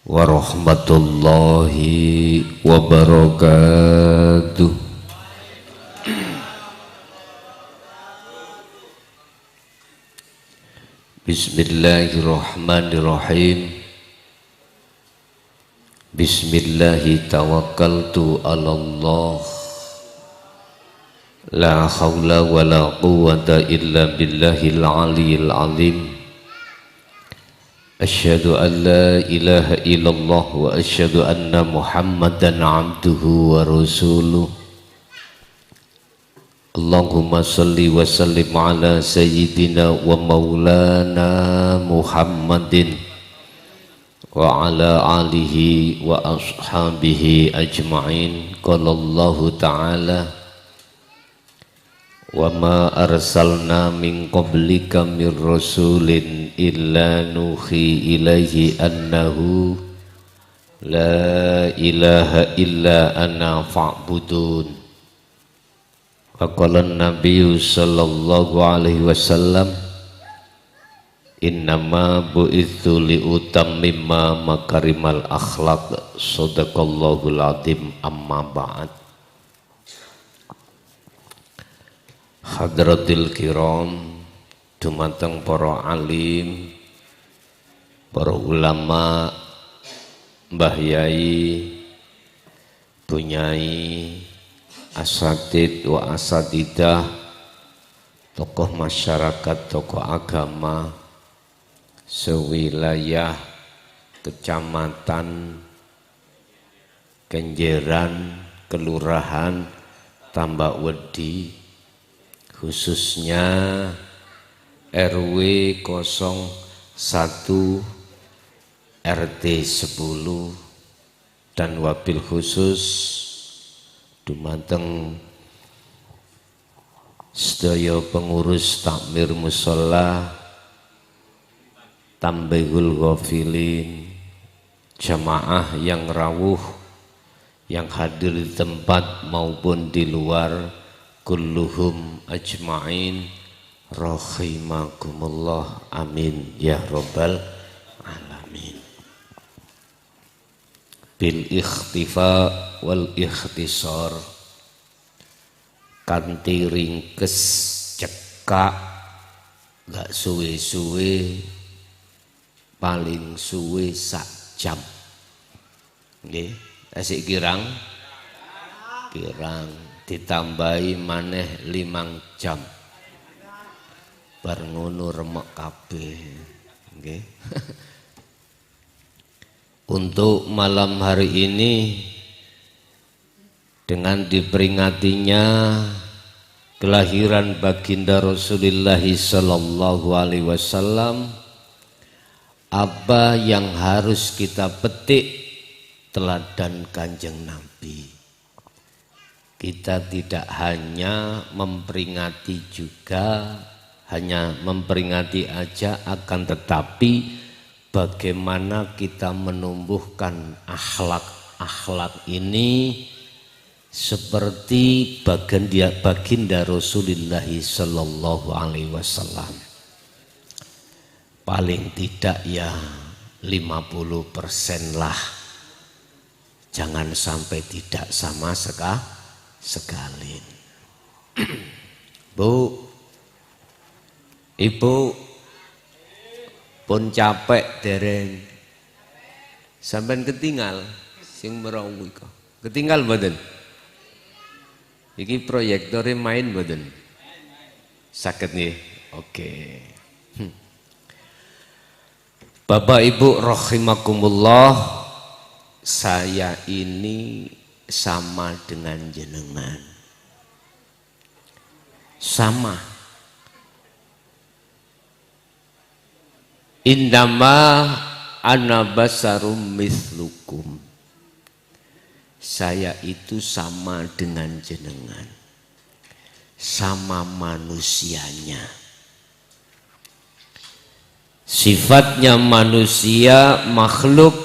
warahmatullahi wabarakatuh. Bismillahirrahmanirrahim. Bismillahi tawakkaltu ala Allah. La hawla wa la quwwata illa billahil aliyyil azim. Asyhadu an la ilaha illallah wa asyhadu anna Muhammadan abduhu wa rasuluh. Allahumma salli wa sallim ala sayyidina wa maulana Muhammadin wa ala alihi wa ashabihi ajma'in. Qala Allahu ta'ala wa ma arsalna min qablika min rasulin illa nuhi ilaihi annahu la ilaha illa ana fa'budun. Wa qala an-nabiyyu sallallahu alaihi wasallam innama bu'itsu li utammima makarimal akhlaq. Shadaqallahul azim. Amma ba'd. Hadratil kiram, dumateng para alim, para ulama, mbah yai, bunyai, asatid wa asatidah, tokoh masyarakat, tokoh agama sewilayah kecamatan, Kenjeran, kelurahan Tambak Wedi, khususnya RW 01 RT 10 dan wabil khusus dumateng sedaya pengurus takmir mushola Tambihul Ghafilin, jamaah yang rawuh yang hadir di tempat maupun di luar, kulluhum ajma'in rahimakumullah, amin ya rabbal alamin. Bil ikhtifa wal ikhtisar, kanthi ringkes cekak, gak suwe-suwe, paling suwe sak jam. Nggih, asik kirang ditambahi maneh 5 jam bar ngono remek kabeh nggih. Untuk malam hari ini dengan diperingatinya kelahiran baginda Rasulullah sallallahu alaihi wasallam, apa yang harus kita petik teladan Kanjeng Nabi. Kita tidak hanya memperingati juga, hanya memperingati aja, akan tetapi bagaimana kita menumbuhkan akhlak ini seperti baginda Rasulullah sallallahu alaihi wasallam. Paling tidak ya 50% lah, jangan sampai tidak sama sekali. Bu, ibu pun capek dereng, sampean ketinggal sing merawi kok. Ketinggal mboten? Iki proyektore main mboten? Saged nggih. Oke. Bapak Ibu rahimakumullah, saya ini sama dengan jenengan, sama. Innama ana basarum mislukum, saya itu sama dengan jenengan, sama manusianya. Sifatnya manusia, makhluk,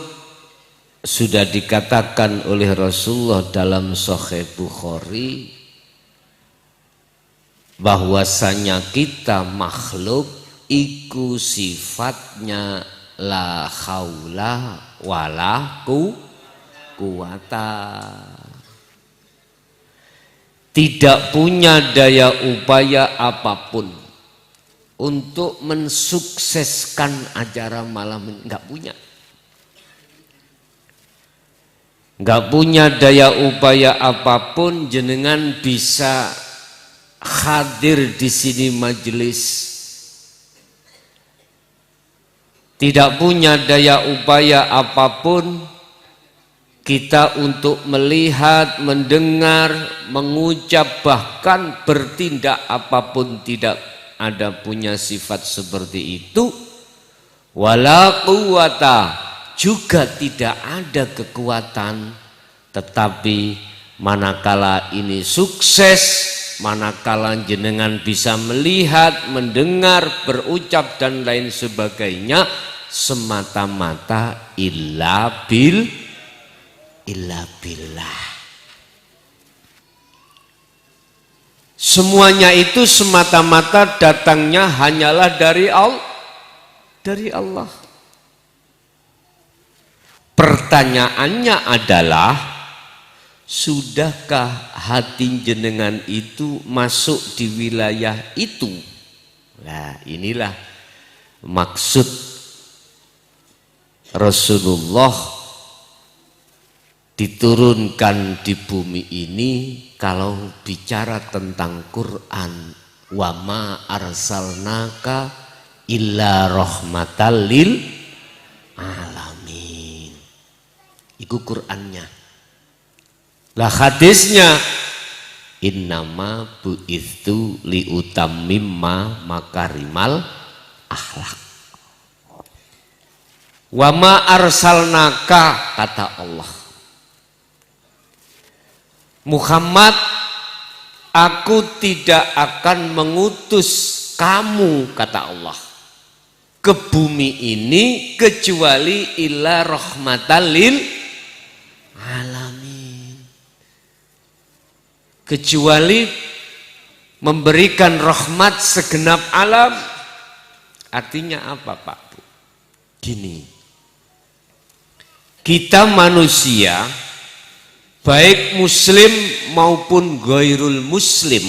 sudah dikatakan oleh Rasulullah dalam Sahih Bukhari bahwasanya kita makhluk iku sifatnya la haula wala quwata. Tidak punya daya upaya apapun untuk mensukseskan acara malam ini, enggak punya. Enggak punya daya upaya apapun jenengan bisa hadir di sini majelis. Tidak punya daya upaya apapun kita untuk melihat, mendengar, mengucap, bahkan bertindak apapun tidak ada punya sifat seperti itu. Wala quwata, juga tidak ada kekuatan. Tetapi manakala ini sukses, manakala jenengan bisa melihat, mendengar, berucap dan lain sebagainya, semata-mata illa billah. Semuanya itu semata-mata datangnya hanyalah dari Allah. Pertanyaannya adalah, sudahkah hati jenengan itu masuk di wilayah itu? Nah, inilah maksud Rasulullah diturunkan di bumi ini. Kalau bicara tentang Quran, wa ma arsalnaka illa rahmatal lil alamin, itu Qurannya. Lah hadisnya, innama bu'ithu liutammimma makarimal akhlak. Wa ma arsalnaka, kata Allah, Muhammad, aku tidak akan mengutus kamu, kata Allah, ke bumi ini kecuali illa rahmatal lil alamin, kecuali memberikan rahmat segenap alam. Artinya apa, Pak Bu? Gini, kita manusia, baik muslim maupun ghairul muslim,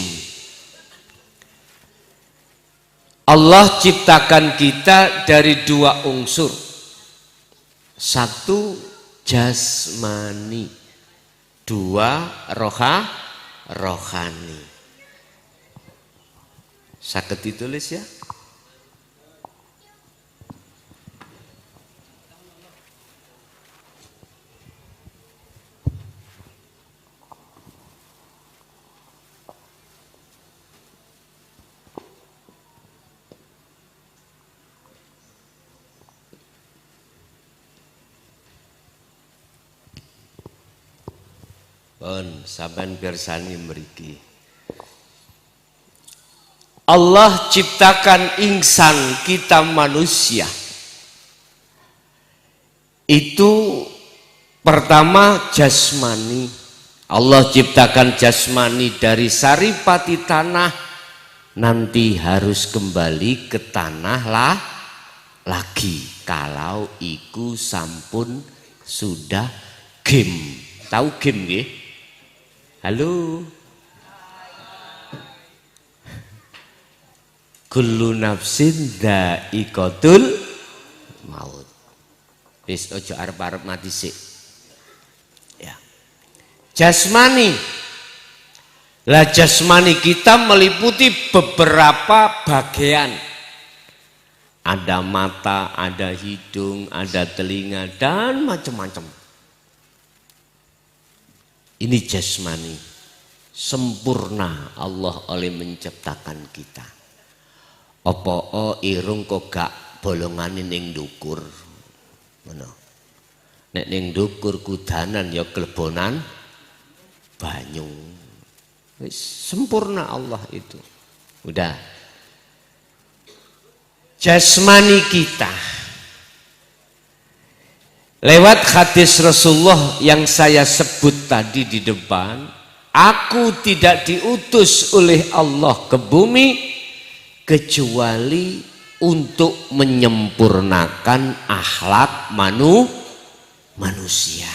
Allah ciptakan kita dari dua unsur. Satu jasmani, dua rohani. Saged ditulis ya. Saban pirsani mriki. Allah ciptakan insan, kita manusia. Itu pertama jasmani. Allah ciptakan jasmani dari saripati tanah, nanti harus kembali ke tanah lagi kalau iku sampun sudah game. Tahu game nggih? Halo. Kullu nafsin dha'iqatul maut. Wis ojo arep-arep mati sik. Ya. Jasmani. Lah jasmani kita meliputi beberapa bagian. Ada mata, ada hidung, ada telinga dan macam-macam. Ini jasmani, sempurna Allah oleh menciptakan kita. Apa irung kok gak bolongane ning ndukur. Ngono. Nek ning ndukur kudanan ya klebonan banyu. Wis sempurna Allah itu. Udah. Jasmani kita. Lewat hadis Rasulullah yang saya sebut tadi di depan, aku tidak diutus oleh Allah ke bumi kecuali untuk menyempurnakan akhlak manusia.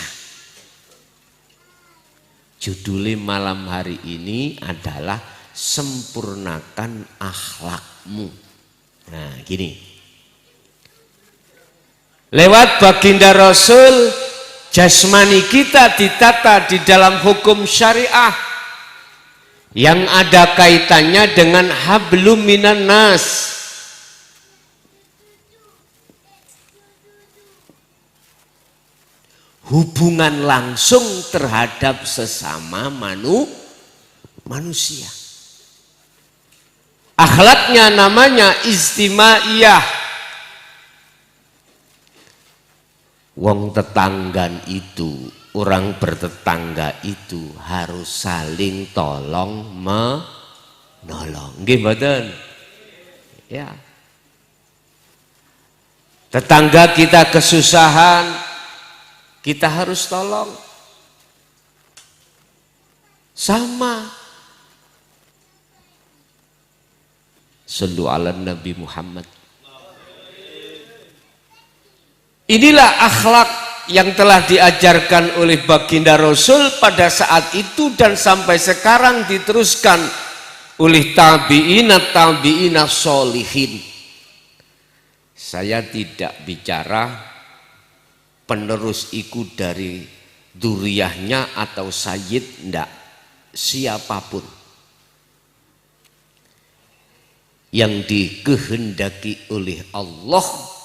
Judulnya malam hari ini adalah sempurnakan akhlakmu. Nah gini, lewat baginda Rasul jasmani kita ditata di dalam hukum syariah yang ada kaitannya dengan hablum minan nas. Hubungan langsung terhadap sesama manusia. Akhlaknya namanya istimaiyah. Wong tetanggan itu, orang bertetangga itu harus saling tolong menolong. Nggih mboten? Ya. Tetangga kita kesusahan, kita harus tolong. Sama. Sallu ala Nabi Muhammad. Inilah akhlak yang telah diajarkan oleh baginda Rasul pada saat itu dan sampai sekarang diteruskan oleh tabi'ina sholihin. Saya tidak bicara penerus ikut dari duriyahnya atau sayyid, enggak, siapapun yang dikehendaki oleh Allah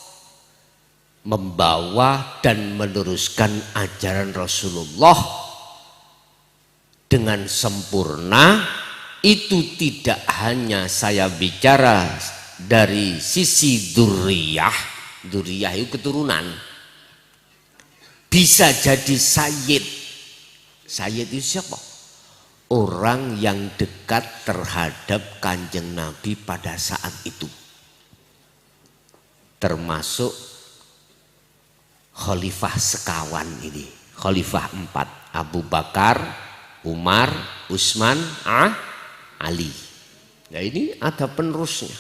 membawa dan meneruskan ajaran Rasulullah dengan sempurna, itu tidak hanya saya bicara dari sisi duriyah itu keturunan, bisa jadi sayyid. Sayyid itu siapa? Orang yang dekat terhadap Kanjeng Nabi pada saat itu, termasuk khalifah sekawan ini, khalifah 4, Abu Bakar, Umar, Utsman, Ali. Nah ini ada penerusnya,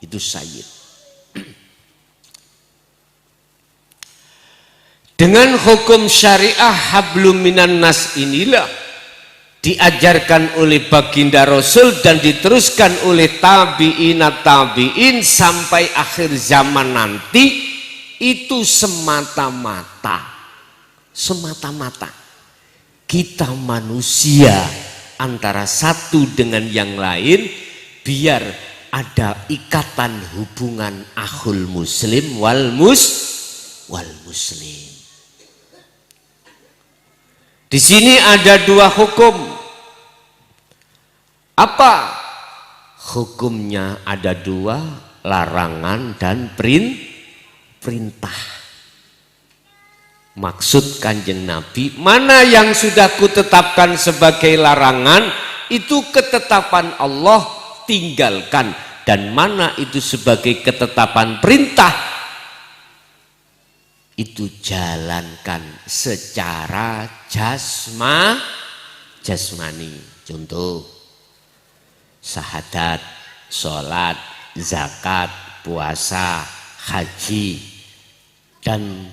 itu sayyid. Dengan hukum syariah hablum minan nas inilah diajarkan oleh baginda Rasul dan diteruskan oleh tabi'in sampai akhir zaman nanti. Itu semata-mata kita manusia antara satu dengan yang lain biar ada ikatan hubungan akhul muslim wal muslim. Di sini ada 2 hukum. Apa hukumnya? Ada 2, larangan dan perintah. Maksud Kanjeng Nabi, mana yang sudah kutetapkan sebagai larangan itu ketetapan Allah, tinggalkan, dan mana itu sebagai ketetapan perintah itu jalankan secara jasmani. Contoh, syahadat, sholat, zakat, puasa, haji, dan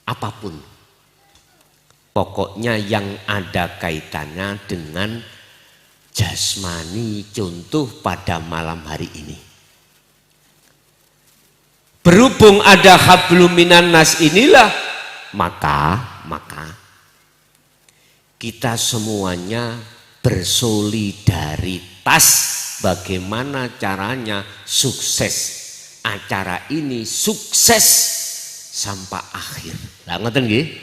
apapun pokoknya yang ada kaitannya dengan jasmani. Contoh pada malam hari ini, berhubung ada hablum minan nas inilah, maka kita semuanya bersolidaritas bagaimana caranya sukses acara ini, sukses sampai akhir. Lah ngoten nggih?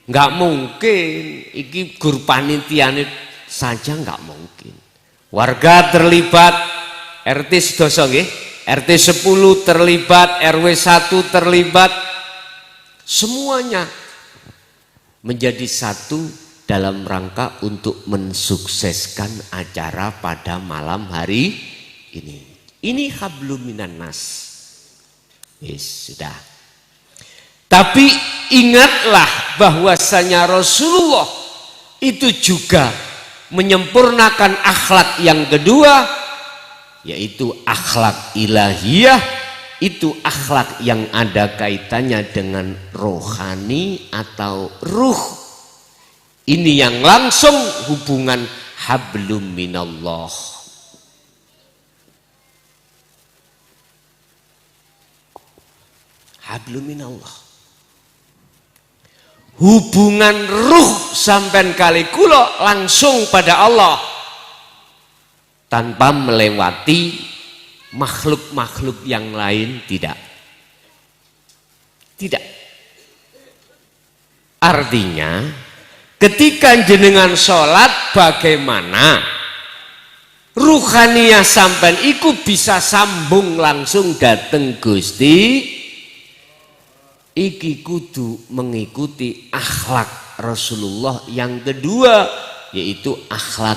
Enggak mungkin iki gur panitiane saja, enggak mungkin. Warga terlibat, RT sedoso nggih, RT 10 terlibat, RW 1 terlibat, semuanya menjadi satu dalam rangka untuk mensukseskan acara pada malam hari ini. Ini hablum minan nas. Yes, sudah. Tapi ingatlah bahwasanya Rasulullah itu juga menyempurnakan akhlak yang kedua, yaitu akhlak ilahiyah, itu akhlak yang ada kaitannya dengan rohani atau ruh. Ini yang langsung hubungan hablum minallah. Hablum minallah. Hubungan ruh sampean kali kula langsung pada Allah, tanpa melewati makhluk-makhluk yang lain, tidak. Artinya ketika jenengan sholat, bagaimana ruhaniyah sampean iku bisa sambung langsung dateng Gusti, iki kudu mengikuti akhlak Rasulullah yang kedua, yaitu akhlak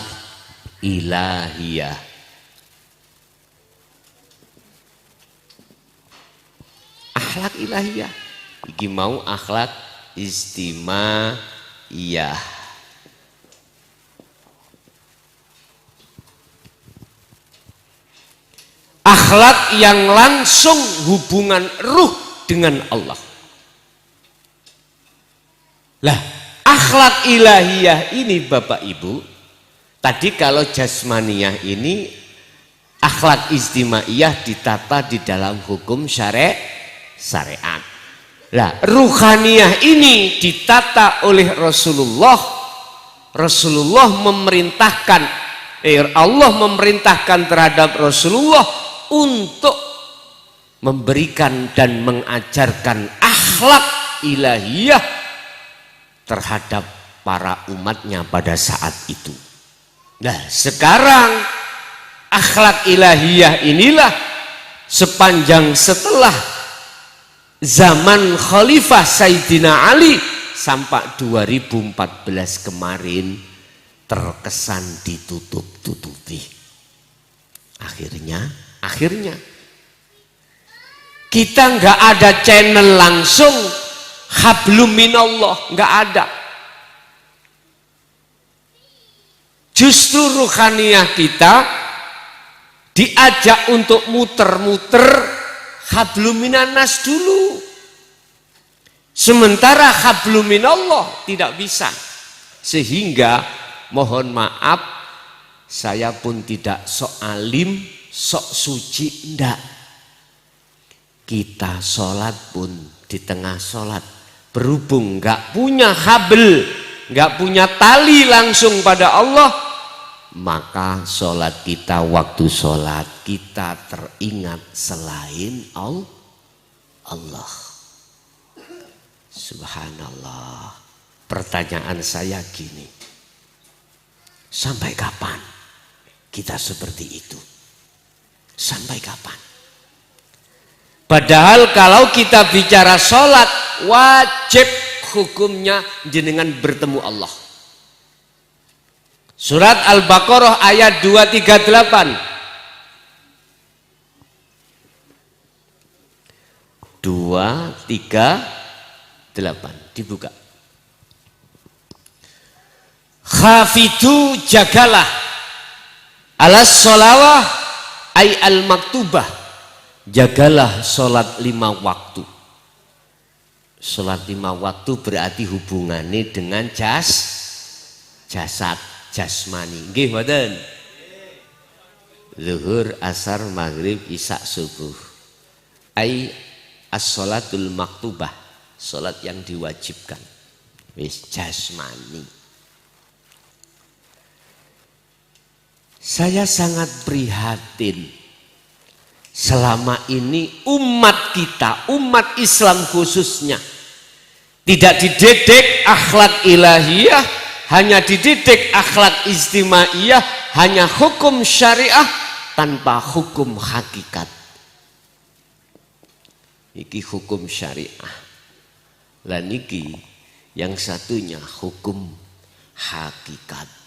ilahiyah. Akhlak ilahiyah iki mau akhlak istimaiyah. Akhlak yang langsung hubungan ruh dengan Allah. Lah, akhlak ilahiyah ini Bapak Ibu, tadi kalau jasmaniyah ini akhlak istimaiyah ditata di dalam hukum syariat. Lah, ruhaniyah ini ditata oleh Rasulullah. Rasulullah memerintahkan, Allah memerintahkan terhadap Rasulullah untuk memberikan dan mengajarkan akhlak ilahiyah terhadap para umatnya pada saat itu. Nah, sekarang akhlak ilahiyah inilah sepanjang setelah zaman Khalifah Sayyidina Ali sampai 2014 kemarin terkesan ditutup-tutupi. Akhirnya kita nggak ada channel langsung hablum minallah, nggak ada. Justru ruhaniyah kita diajak untuk muter-muter hablum minanas dulu, sementara hablum minallah tidak bisa. Sehingga mohon maaf, saya pun tidak sok alim, sok suci, ndak. Kita sholat pun di tengah sholat, berhubung nggak punya habl, nggak punya tali langsung pada Allah, maka sholat kita, waktu sholat kita teringat selain Allah. Subhanallah. Pertanyaan saya gini, sampai kapan kita seperti itu? Sampai kapan? Padahal kalau kita bicara sholat, wajib hukumnya jenengan bertemu Allah. Surat Al-Baqarah ayat 238. 238 dibuka. Khafidu jagalah alas sholawah ay al-maktubah, jagalah sholat 5 waktu. Sholat 5 waktu berarti hubungannya dengan jasad, jasmani. Nggih mboten? Zuhur, asar, maghrib, isya, subuh. Ai as-sholatul maktubah, sholat yang diwajibkan. Wis jasmani. Saya sangat prihatin. Selama ini umat kita, umat Islam khususnya, tidak dididik akhlak ilahiyah, hanya dididik akhlak istimaiyah, hanya hukum syariah tanpa hukum hakikat. Iki hukum syariah. Lah niki yang satunya hukum hakikat.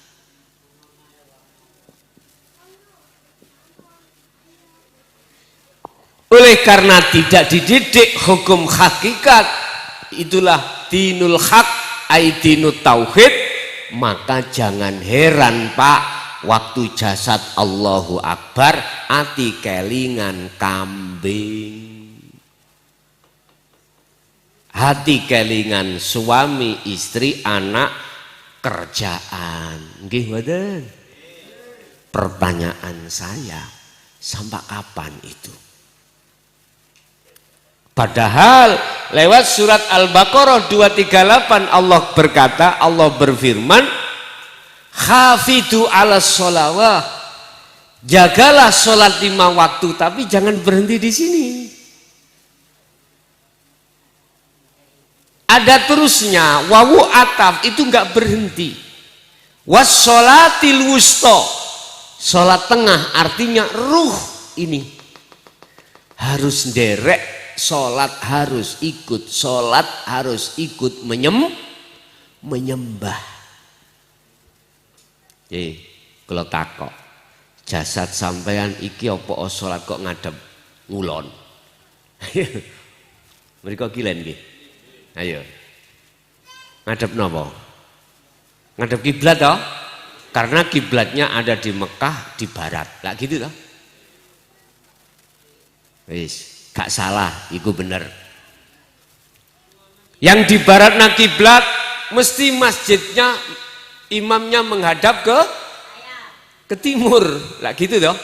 Oleh karena tidak dididik hukum hakikat, itulah dinul haq, ai dinut tauhid, maka jangan heran Pak, waktu jasad Allahu Akbar ati kelingan kambing, hati kelingan suami istri anak kerjaan. Nggih mboten? Pertanyaan saya, sampai kapan itu? Padahal lewat surat Al-Baqarah 238 Allah berkata, Allah berfirman, hafidu ala sholawah, jagalah sholat 5 waktu, tapi jangan berhenti di sini. Ada terusnya, wawu ataf, itu enggak berhenti. Wassolatil wusto, sholat tengah, artinya ruh ini harus derek, sholat harus ikut, sholat harus ikut menyembah. Kalau takok jasad sampean iki apa sholat kok ngadep ngulon? Mereka gilen nggih. Ayo. Ngadep napa? Ngadep kiblat toh? Karena kiblatnya ada di Mekah di barat. Lah gitu toh? Wis, gak salah, iku bener. Yang di barat na kiblat mesti masjidnya imamnya menghadap ke timur. Lah gitu toh?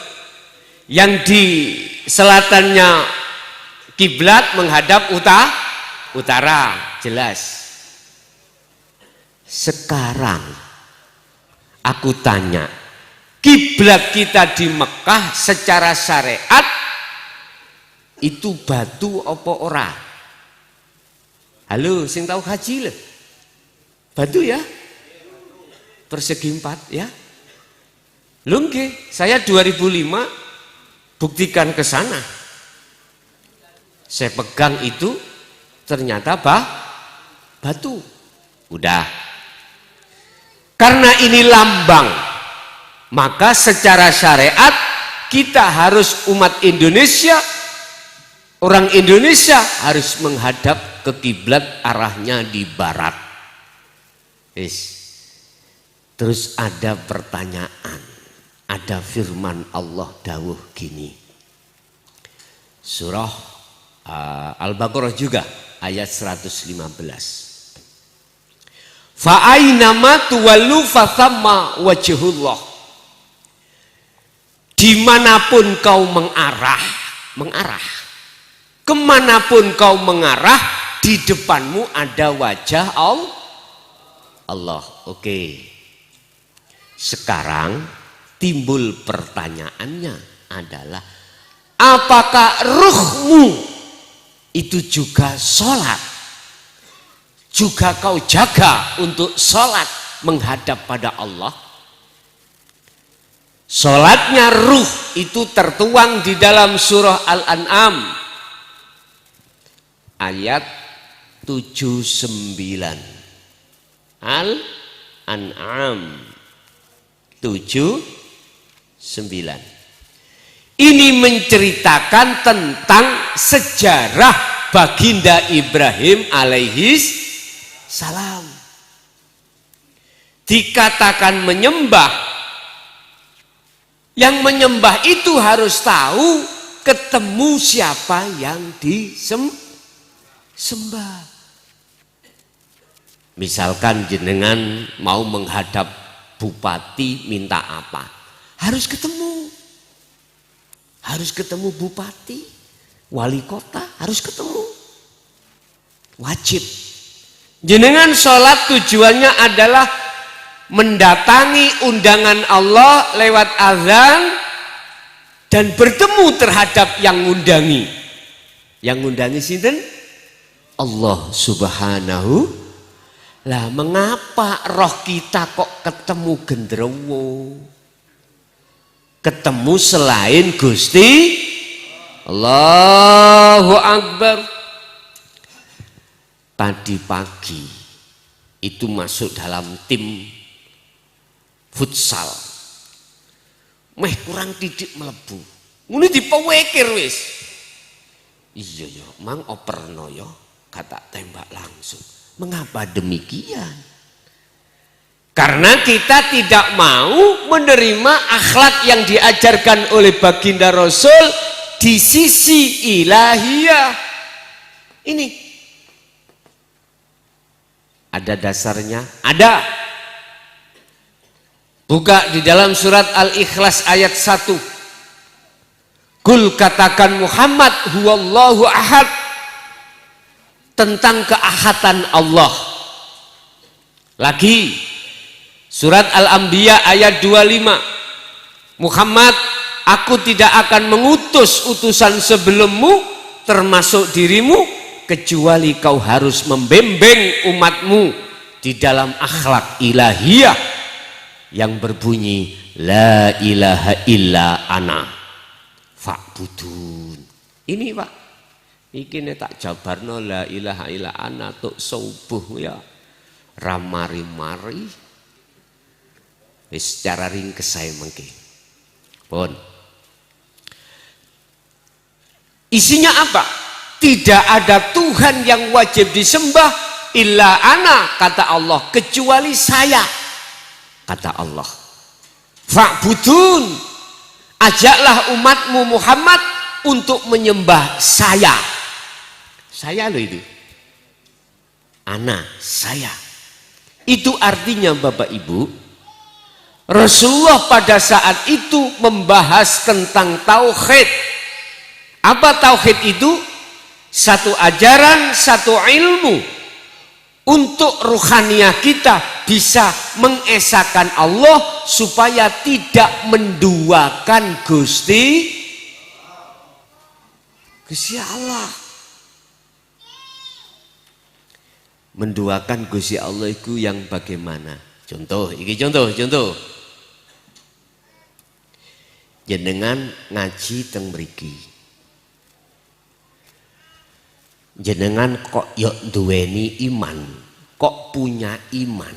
Yang di selatannya kiblat menghadap utara, jelas. Sekarang aku tanya, kiblat kita di Mekah secara syariat itu batu apa ora? Halo, sing tahu haji lho. Batu ya? Persegi 4 ya? Lungge, saya 2005 buktikan ke sana. Saya pegang itu ternyata batu. Udah. Karena ini lambang, maka secara syariat kita harus umat Indonesia, orang Indonesia harus menghadap ke kiblat arahnya di barat. Terus ada pertanyaan, ada firman Allah dawuh gini. Surah Al-Baqarah juga ayat 115. Fa'ainama tuwallu fathamma wajhullah. Dimanapun kau mengarah, kemanapun kau mengarah, di depanmu ada wajah Allah. Oke. Sekarang timbul pertanyaannya adalah, apakah ruhmu itu juga sholat? Juga kau jaga untuk sholat menghadap pada Allah? Sholatnya ruh itu tertuang di dalam surah Al-An'am ayat 79. Al-An'am 79. Ini menceritakan tentang sejarah baginda Ibrahim alaihis salam. Dikatakan menyembah, yang menyembah itu harus tahu ketemu siapa yang disembah. Misalkan jenengan mau menghadap bupati minta apa? Harus ketemu bupati, wali kota, harus ketemu. Wajib. Jenengan sholat tujuannya adalah mendatangi undangan Allah lewat azan dan bertemu terhadap yang ngundangi. Yang ngundangi sinten? Allah Subhanahu. Lah mengapa roh kita kok ketemu gendrowo? Ketemu selain Gusti Allahu Akbar. Tadi pagi itu masuk dalam tim futsal, meh kurang tidik melebu, ngene dipewekir wis. Iya ya, mang operno ya, kata tembak langsung. Mengapa demikian? Karena kita tidak mau menerima akhlak yang diajarkan oleh baginda Rasul di sisi ilahiyah. Ini ada dasarnya? Ada. Buka di dalam surat Al-Ikhlas ayat 1. Kul, katakan Muhammad, huwallahu ahad, tentang keahatan Allah. Lagi surat Al-Anbiya ayat 25. Muhammad, aku tidak akan mengutus utusan sebelummu termasuk dirimu kecuali kau harus membimbing umatmu di dalam akhlak ilahiyah yang berbunyi la ilaha illa ana fa'budun. Ini Pak, iki tak jabarno la ilaha illa ana tuk subuh ya ramari-mari secara ringkes saya mengke. Pun isinya apa? Tidak ada Tuhan yang wajib disembah illa ana, kata Allah, kecuali saya, kata Allah. Fa'budun, ajaklah umatmu Muhammad untuk menyembah saya. Saya loh itu. Ana, saya. Itu artinya Bapak Ibu, Rasulullah pada saat itu membahas tentang tauhid. Apa tauhid itu? Satu ajaran, satu ilmu untuk ruhaniyah kita bisa mengesahkan Allah supaya tidak menduakan Gusti Allah. Menduakan Gusti Allah itu yang bagaimana? Contoh, iki contoh. Jenengan ngaji teng mriki. Jenengan kok yok duweni iman, kok punya iman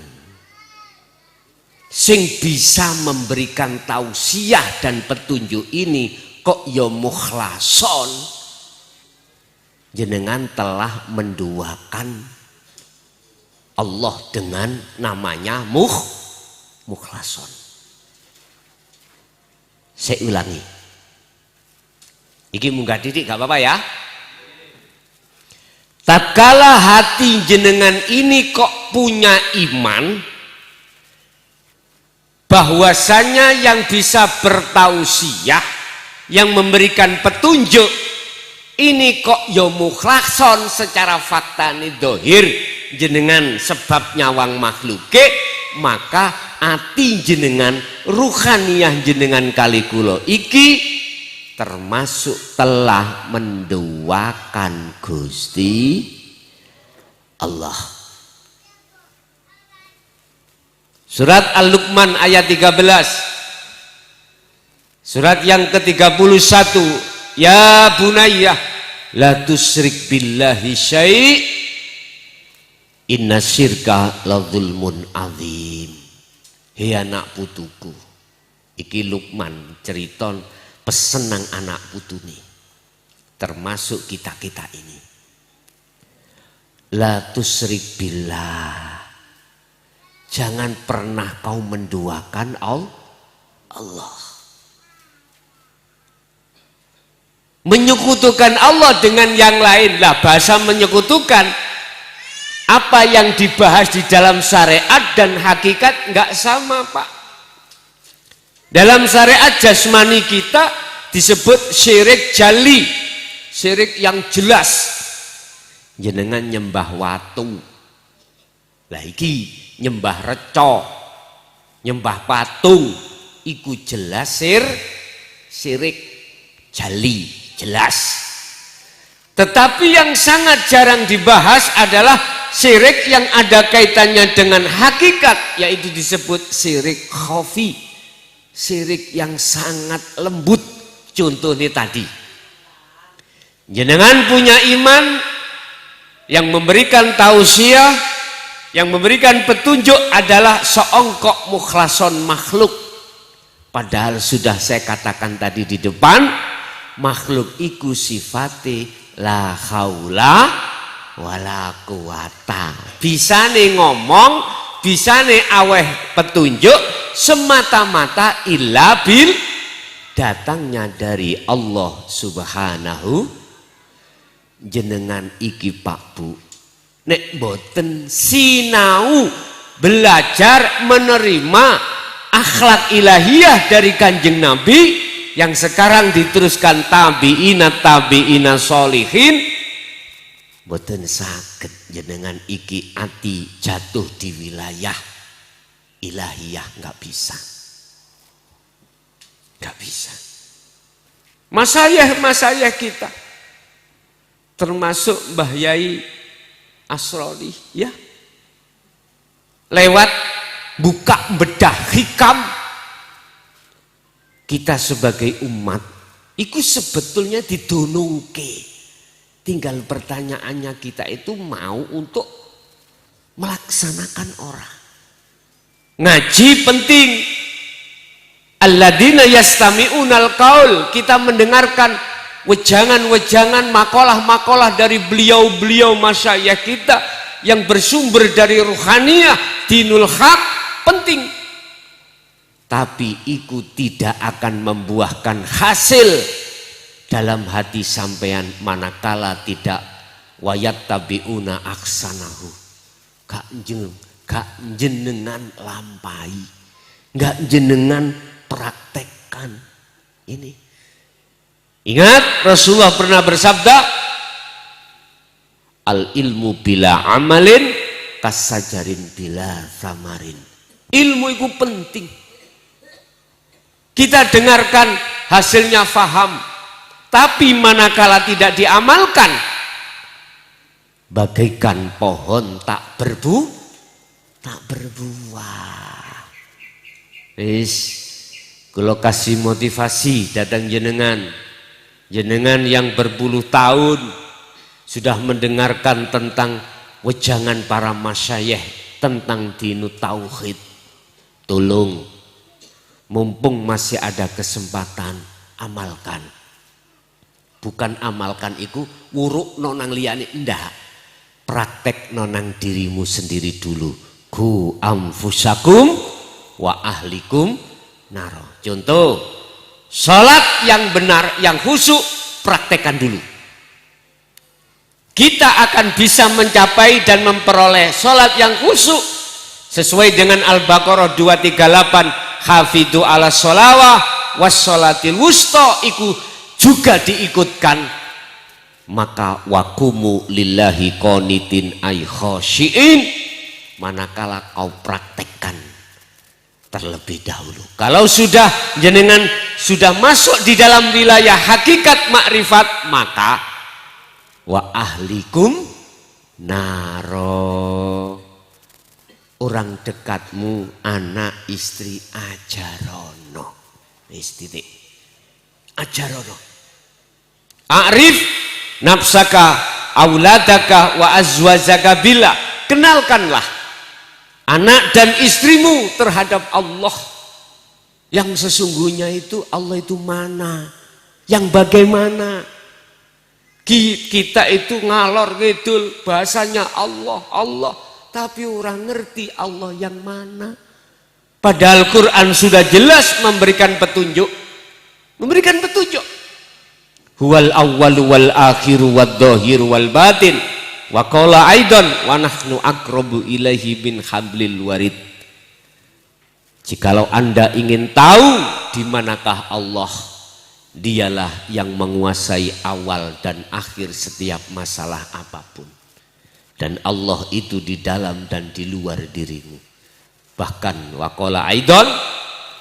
sing bisa memberikan tausiah dan petunjuk ini, kok yo mukhlason, jenengan telah menduakan Allah dengan namanya mukhlason. Saya ulangi, iki munggah titik gak apa-apa ya. Tatkala hati jenengan ini kok punya iman bahwasanya yang bisa bertausiah, yang memberikan petunjuk ini kok ya mukhlason secara fakta ini dohir jenengan sebab nyawang makhluke, maka hati jenengan, ruhaniyah jenengan kali kula iki termasuk telah menduakan Gusti Allah. Surat Al-Luqman ayat 13. Surat yang ke-31. Ya bunayya la tusyrik billahi syai' inna syirka la dzulmun adzim. Hei anak putuku. Iki Luqman ceriton pesenang anak putune, termasuk kita-kita ini. La tusyrik billah, jangan pernah kau menduakan Allah, menyekutukan Allah dengan yang lain. Lah bahasa menyekutukan, apa yang dibahas di dalam syariat dan hakikat nggak sama Pak. Dalam syariat jasmani kita disebut syirik jali, syirik yang jelas. Jenengan nyembah watu, lah iki nyembah reca, nyembah patung, iku jelas syirik jali, jelas. Tetapi yang sangat jarang dibahas adalah syirik yang ada kaitannya dengan hakikat, yaitu disebut syirik khafi. Syirik yang sangat lembut. Contohnya tadi, jenengan punya iman yang memberikan tausiah, yang memberikan petunjuk adalah seongkok mukhlason makhluk. Padahal sudah saya katakan tadi di depan, makhluk iku sifate la haula wala quwata. Bisa nih ngomong bisane aweh petunjuk semata-mata illa bil datangnya dari Allah Subhanahu. Jenengan iki Pak Bu nek boten sinau belajar menerima akhlak ilahiyah dari Kanjeng Nabi yang sekarang diteruskan tabi'ina sholihin, boten saged jenengan iki ati jatuh di wilayah ilahiyah, nggak bisa. Masayah kita termasuk Mbah Yai Asrori ya, lewat buka bedah hikam kita sebagai umat itu sebetulnya didunungke, tinggal pertanyaannya kita itu mau untuk melaksanakan orang. Ngaji penting, alladzina yastami'unal qaul, kita mendengarkan wejangan-wejangan, makalah-makalah dari beliau-beliau masyayikh kita yang bersumber dari ruhaniyah dinul haq, penting. Tapi itu tidak akan membuahkan hasil dalam hati sampean manakala tidak wayat tabiuna aksanahu, gak jenengan lampai, gak jenengan praktekkan ini. Ingat Rasulullah pernah bersabda, al ilmu bila amalin kasajarin bila samarin. Ilmu itu penting. Kita dengarkan hasilnya faham, tapi manakala tidak diamalkan, bagaikan pohon tak berbuah. Wis, kalau kasih motivasi datang jenengan yang berpuluh tahun sudah mendengarkan tentang wejangan para masyayikh tentang dinu tauhid, tolong mumpung masih ada kesempatan amalkan. Bukan amalkan itu wuruk nonang liyane, ndak, praktek nonang dirimu sendiri dulu. Ku anfusakum wa ahlikum naro. Contoh, salat yang benar, yang khusyuk, praktekkan dulu. Kita akan bisa mencapai dan memperoleh salat yang khusyuk sesuai dengan Al-Baqarah 238, hafidhu ala sholawah was sholatil wusta, iku juga diikutkan. Maka wakumu lillahi qanitin ay khosyiin, manakala kau praktekkan terlebih dahulu. Kalau sudah jenengan sudah masuk di dalam wilayah hakikat makrifat, maka wa ahlikum naro, orang dekatmu, anak istri ajarono. Wis titik. Ajarono. A'rif nafsaka auladaka wa azwajaka billah. Kenalkanlah anak dan istrimu terhadap Allah. Yang sesungguhnya itu Allah itu mana? Yang bagaimana? Kita itu ngalor ngidul bahasanya Allah, Allah. Tapi orang ngerti Allah yang mana? Padahal Quran sudah jelas memberikan petunjuk. Memberikan petunjuk. Huwal awwalu wal akhiru wad dhahiru wal batin. Wa qala aidan wa nahnu aqrabu ilaihi bin hablil warid. Jikalau Anda ingin tahu di manakah Allah, dialah yang menguasai awal dan akhir setiap masalah apapun. Dan Allah itu di dalam dan di luar dirimu. Bahkan waqala aidan,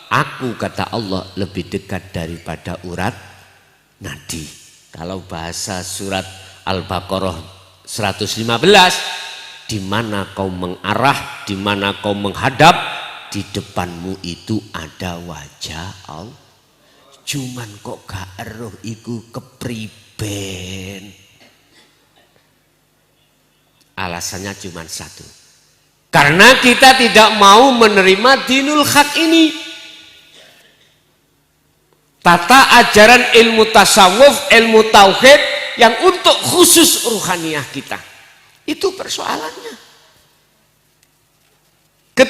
aku kata Allah lebih dekat daripada urat nadi. Kalau bahasa surat Al-Baqarah 115, di mana kau mengarah, di mana kau menghadap, di depanmu itu ada wajah Allah. Cuman kok gak eruh iku kepriben. Alasannya cuma satu, karena kita tidak mau menerima dinul haq ini, tata ajaran ilmu tasawuf, ilmu tauhid yang untuk khusus ruhaniyah kita. Itu persoalannya.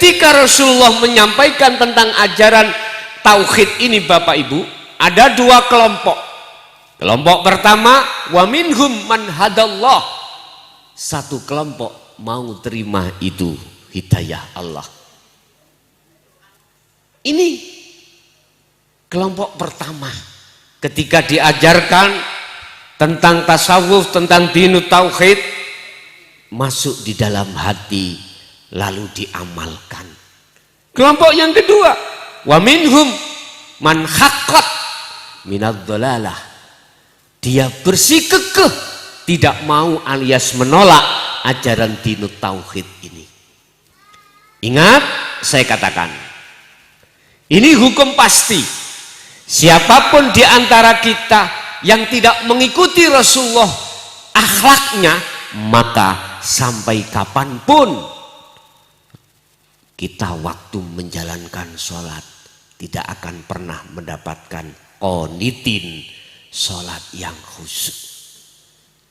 Ketika Rasulullah menyampaikan tentang ajaran tauhid ini Bapak Ibu, ada dua kelompok. Kelompok pertama, wa minhum man hadallah. Satu kelompok mau terima itu hidayah Allah. Ini kelompok pertama. Ketika diajarkan tentang tasawuf, tentang dinut tauhid, masuk di dalam hati lalu diamalkan. Kelompok yang kedua, wa minhum man haqqat minadh dhalalah. Dia bersikukuh tidak mau alias menolak ajaran dinut tauhid ini. Ingat, saya katakan, ini hukum pasti. Siapapun di antara kita yang tidak mengikuti Rasulullah akhlaknya, maka sampai kapanpun kita waktu menjalankan sholat tidak akan pernah mendapatkan qonitin, sholat yang khusyuk.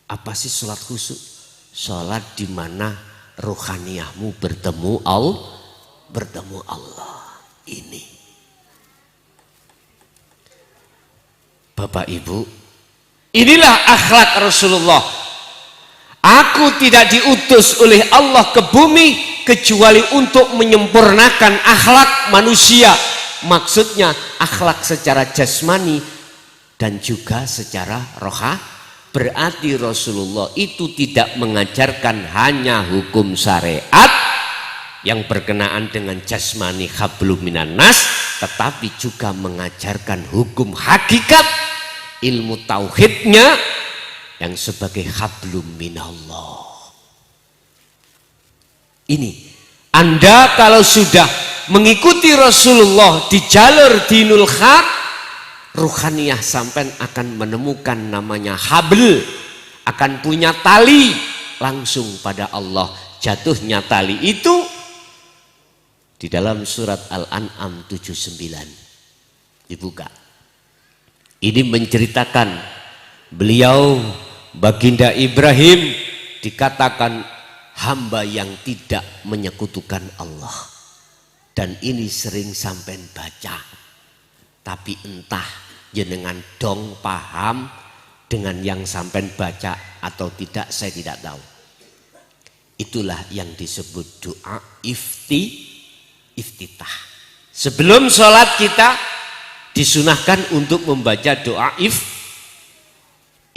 Apa sih sholat khusyuk? Sholat di mana ruhaniyahmu bertemu Allah. Ini Bapak Ibu, inilah akhlak Rasulullah. Aku tidak diutus oleh Allah ke bumi kecuali untuk menyempurnakan akhlak manusia. Maksudnya akhlak secara jasmani dan juga secara rohani. Berarti Rasulullah itu tidak mengajarkan hanya hukum syariat yang berkenaan dengan jasmani hablum minan nas, tetapi juga mengajarkan hukum hakikat, ilmu tauhidnya yang sebagai hablum minallah. Ini Anda kalau sudah mengikuti Rasulullah di jalur dinul haq, ruhaniyah sampai akan menemukan namanya habl, akan punya tali langsung pada Allah. Jatuhnya tali itu di dalam surat Al-An'am 79 dibuka. Ini menceritakan beliau Baginda Ibrahim dikatakan hamba yang tidak menyekutukan Allah. Dan ini sering sampai baca, tapi entah jenengan dong paham dengan yang sampai baca atau tidak, saya tidak tahu. Itulah yang disebut doa iftitah. Sebelum sholat kita disunahkan untuk membaca doa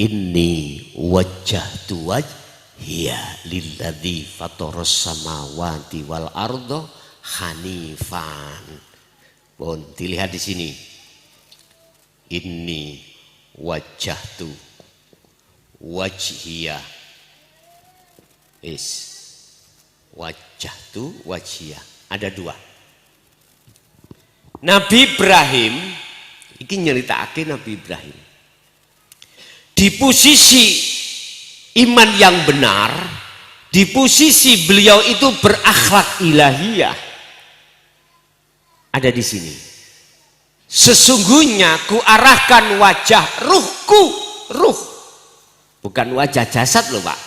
inni wajjahtu wajhiya lilladzi fataras samawati wal arda hanifan. Mohon dilihat di sini. Inni wajjahtu wajhiya. Wajjahtu wajhiya. Ada dua. Nabi Ibrahim, ini nyeritakake Nabi Ibrahim. Di posisi iman yang benar, di posisi beliau itu berakhlak ilahiyah, ada di sini. Sesungguhnya ku arahkan wajah ruhku, ruh, bukan wajah jasad loh Pak.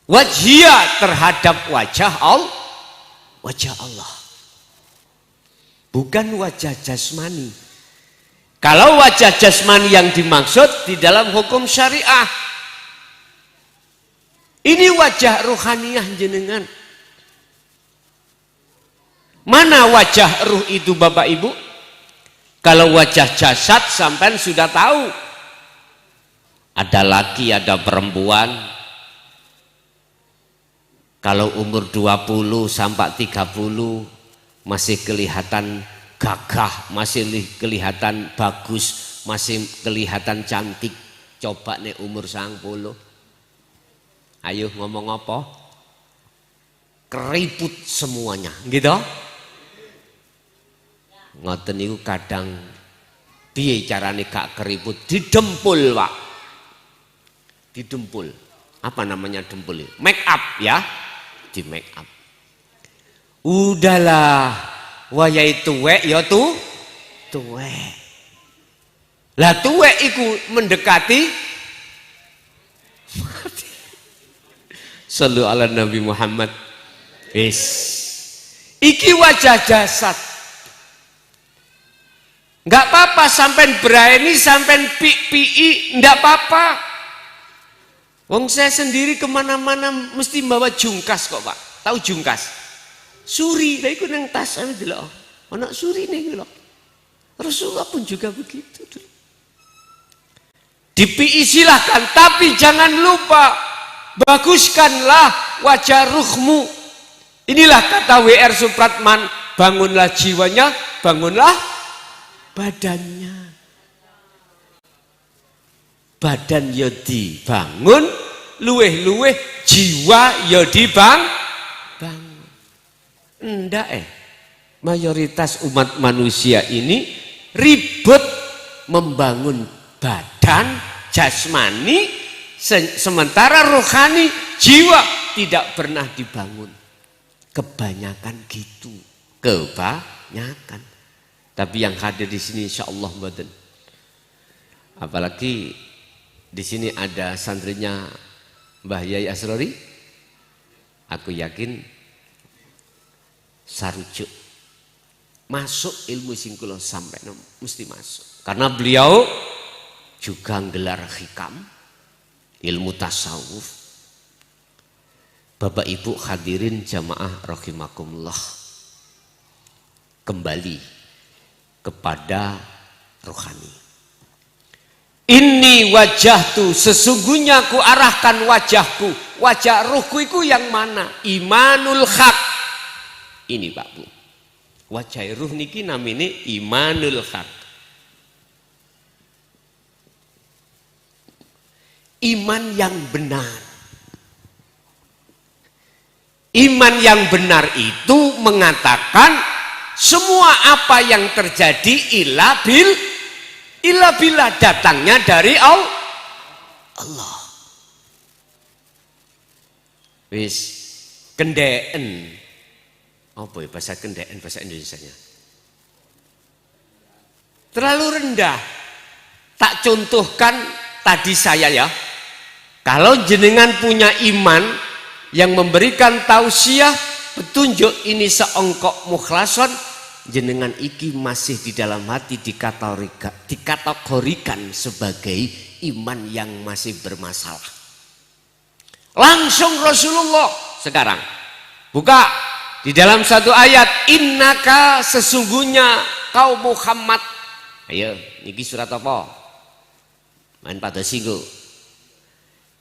Wajhia terhadap wajah Allah, bukan wajah jasmani. Kalau wajah jasmani yang dimaksud di dalam hukum syariah, ini wajah ruhaniyah jenengan. Mana wajah ruh itu Bapak Ibu? Kalau wajah jasad sampai sudah tahu. Ada laki, ada perempuan. Kalau umur 20 sampai 30 masih kelihatan gagah, masih kelihatan bagus, masih kelihatan cantik. Coba nih umur 90. Ayo ngomong apa? Keriput semuanya, gitu. Ngoten niku kadang piye carane gak keriput? Didempul, Pak. Didempul. Apa namanya dempul? Make up ya. Di make up. Udahlah, wayahe tuwek ya tuwek. Lah tuwek iku mendekati mati. Sallu ala Nabi Muhammad. Wis. Iki wajah jasad. Enggak apa-apa sampean berani, sampean pi-pi, enggak apa-apa. Wong saya sendiri kemana-mana mesti bawa jungkas kok Pak. Tahu jungkas? Suri, lah iku nang tas ame delok. Ana suri ning lho. Rasulullah pun juga begitu dulu. Di-pi silahkan, tapi jangan lupa baguskanlah wajah ruhmu. Inilah kata W.R. Supratman, bangunlah jiwanya, bangunlah badannya. Badan ya dibangun, luweh-luweh jiwa ya bangun. Enggak mayoritas umat manusia ini ribet membangun badan jasmani, sementara rohani jiwa tidak pernah dibangun. Kebanyakan gitu, kebanyakan. Tapi yang hadir di sini insya Allah mboten. Apalagi di sini ada santrinya Mbah Yai Asrori. Aku yakin sarujuk masuk ilmu sing kula sampai mesti masuk. Karena beliau juga gelar hikam, ilmu tasawuf. Bapak Ibu hadirin jamaah rahimakumullah. Kembali kepada rohani. Ini wajahku, sesungguhnya ku arahkan wajahku. Wajah ruhku itu yang mana? Imanul haq. Ini Pak Bu. Wajah ruh niki namanya imanul haq. Iman yang benar. Iman yang benar itu mengatakan semua apa yang terjadi illa bila datangnya dari Allah. Wis kendeen. Apa ya bahasa kendeen bahasa Indonesianya? Terlalu rendah. Tak contohkan tadi saya ya. Kalau jenengan punya iman yang memberikan tausiah, petunjuk ini seongkok mukhlason, jenengan iki masih di dalam hati dikategorikan sebagai iman yang masih bermasalah. Langsung Rasulullah sekarang buka di dalam satu ayat, innaka sesungguhnya kau Muhammad. Ayo niki surat apa? Main pada singgo.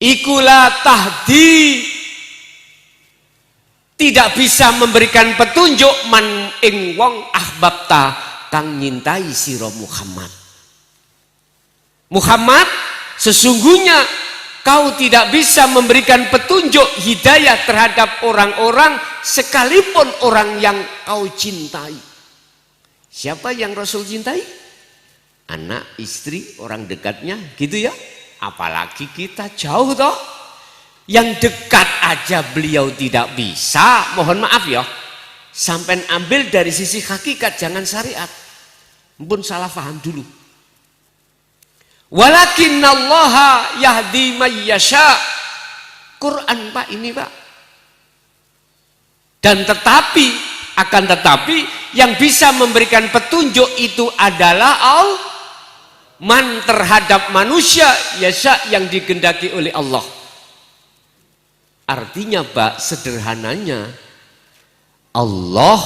Ikulah tahdi, tidak bisa memberikan petunjuk man ing wong ahbabta kang nyintai sira Muhammad. Muhammad, sesungguhnya kau tidak bisa memberikan petunjuk hidayah terhadap orang-orang sekalipun orang yang kau cintai. Siapa yang Rasul cintai? Anak, istri, orang dekatnya, gitu ya. Apalagi kita jauh toh. Yang dekat aja beliau tidak bisa, mohon maaf ya. Sampai ambil dari sisi hakikat, jangan syariat. Pun salah paham dulu. Walakinnallaha yahdi may yasha. Quran Pak ini Pak. Dan tetapi, akan tetapi yang bisa memberikan petunjuk itu adalah man terhadap manusia yasha yang dikehendaki oleh Allah. Artinya Pak, sederhananya Allah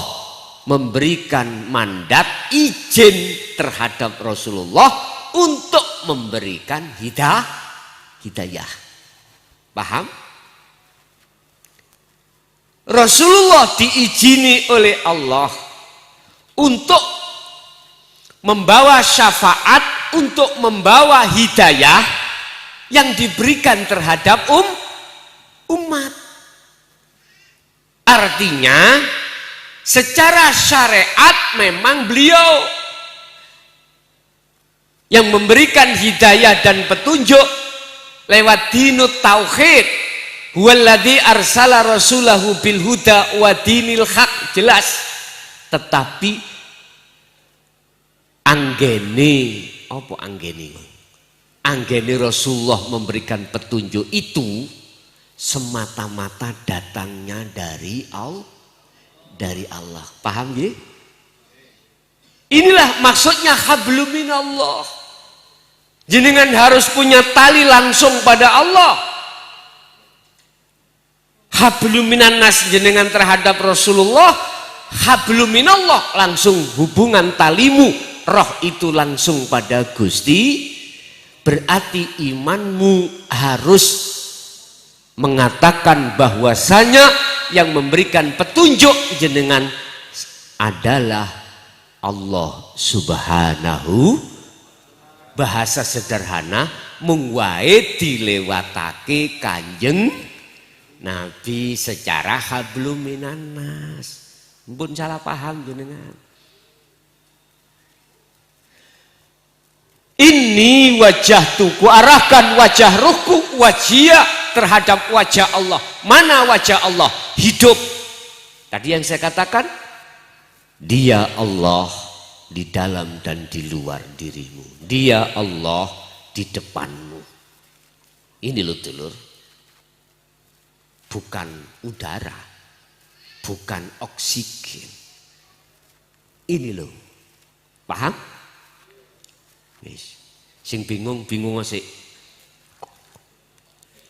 memberikan mandat izin terhadap Rasulullah untuk memberikan hidayah. Paham? Rasulullah diizini oleh Allah untuk membawa syafaat, untuk membawa hidayah yang diberikan terhadap umat. Artinya secara syariat memang beliau yang memberikan hidayah dan petunjuk lewat dinut tauhid. Huwallazi arsala rasulahu bil huda wa dinil haq, jelas. Tetapi anggene apa anggene? Anggene Rasulullah memberikan petunjuk itu semata-mata datangnya dari Allah. dari Allah. Paham ya? Inilah maksudnya hablum minallah. Jenengan harus punya tali langsung pada Allah. Hablum minannas jenengan terhadap Rasulullah, hablum minallah langsung hubungan talimu roh itu langsung pada Gusti. Berarti imanmu harus mengatakan bahwasanya yang memberikan petunjuk jenengan adalah Allah Subhanahu. Bahasa sederhana mung wae dilewatake Kanjeng Nabi secara hablum minannas. Mpun salah paham jenengan. Ini wajah tuku arahkan wajah ruhku wajia terhadap wajah Allah. Mana wajah Allah? Hidup. Tadi yang saya katakan, Dia Allah di dalam dan di luar dirimu. Dia Allah di depanmu. Ini loh dulur. Bukan udara, bukan oksigen. Ini loh. Paham? Wis. Sing bingung sik.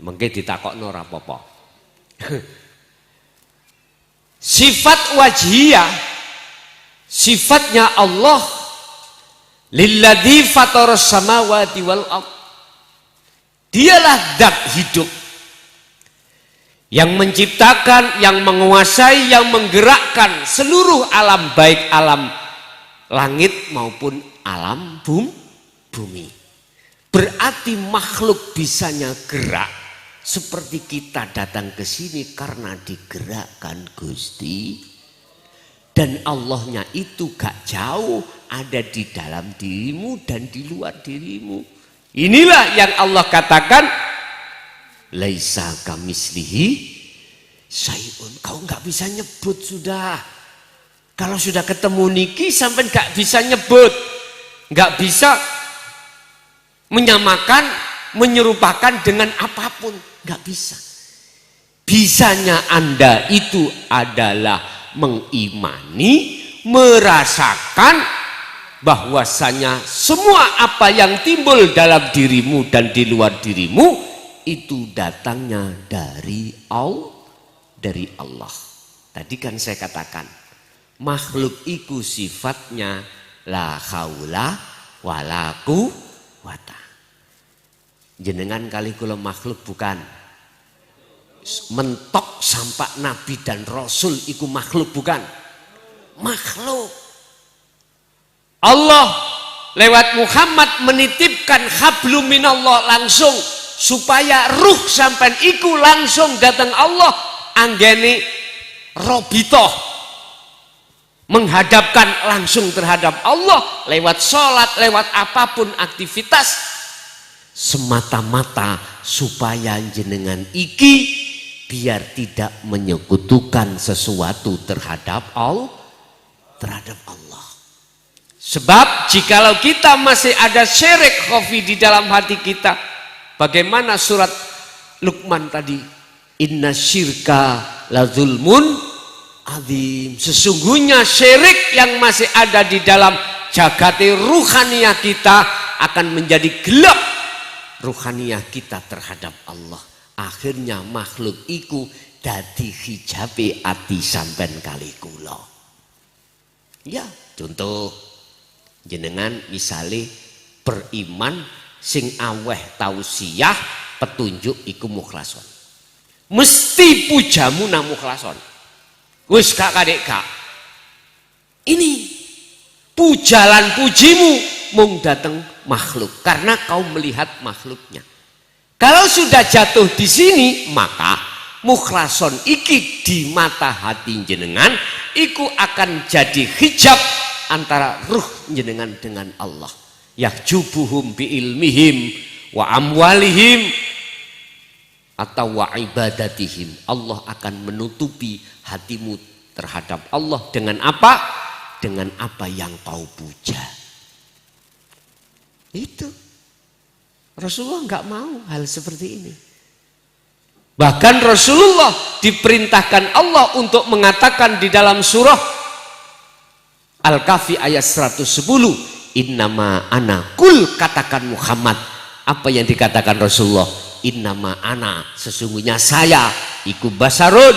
Mengke ditakokno ora apa-apa. Sifat wajhiyah, sifatnya Allah, lilladzi fataras samawati wal ardh. Dialah zat hidup yang menciptakan, yang menguasai, yang menggerakkan seluruh alam, baik alam langit maupun alam bumi. Berarti makhluk bisanya gerak seperti kita datang ke sini karena digerakkan Gusti. Dan Allahnya itu gak jauh, ada di dalam dirimu dan di luar dirimu. Inilah yang Allah katakan, laisa kamislihi syai'un. Kau gak bisa nyebut sudah. Kalau sudah ketemu niki sampai gak bisa nyebut, gak bisa menyamakan, menyerupakan dengan apapun, gak bisa. Bisanya Anda itu adalah mengimani, merasakan bahwasanya semua apa yang timbul dalam dirimu dan di luar dirimu itu datangnya dari Allah. Tadi kan saya katakan makhluk itu sifatnya la haula wala quwata. Jenengan kali kula makhluk bukan. Mentok sampai Nabi dan Rasul itu makhluk bukan? Makhluk. Allah lewat Muhammad menitipkan hablum minallah langsung supaya ruh sampai iku langsung datang Allah anggene robitoh menghadapkan langsung terhadap Allah lewat sholat, lewat apapun aktivitas semata-mata supaya jenengan iki biar tidak menyekutukan sesuatu terhadap Allah. Sebab jikalau kita masih ada syirik khafi di dalam hati kita, bagaimana surat Luqman tadi, inna syirka la zulmun azim. Sesungguhnya syirik yang masih ada di dalam jagati ruhaniyah kita akan menjadi gelap ruhaniyah kita terhadap Allah. Akhirnya makhluk iku dadi hijabe ati sampean kali kula. Ya, contoh jenengan misale beriman sing aweh tausiyah petunjuk iku mukhlason. Mesti pujamu nang mukhlason. Wis gak kadek gak. Ini pujalan pujimu mung dateng makhluk karena kau melihat makhluknya. Kalau sudah jatuh di sini, maka mukhlason iki di mata hati jenengan, iku akan jadi hijab antara ruh jenengan dengan Allah. Yahjubuhum bi ilmihim wa amwalihim atau wa ibadatihim. Allah akan menutupi hatimu terhadap Allah dengan apa? Dengan apa yang kau puja. Itu. Rasulullah nggak mau hal seperti ini. Bahkan Rasulullah diperintahkan Allah untuk mengatakan di dalam surah Al-Kahfi ayat 110, innama ana, kul, katakan Muhammad. Apa yang dikatakan Rasulullah? Innama ana, sesungguhnya saya, iku basarun,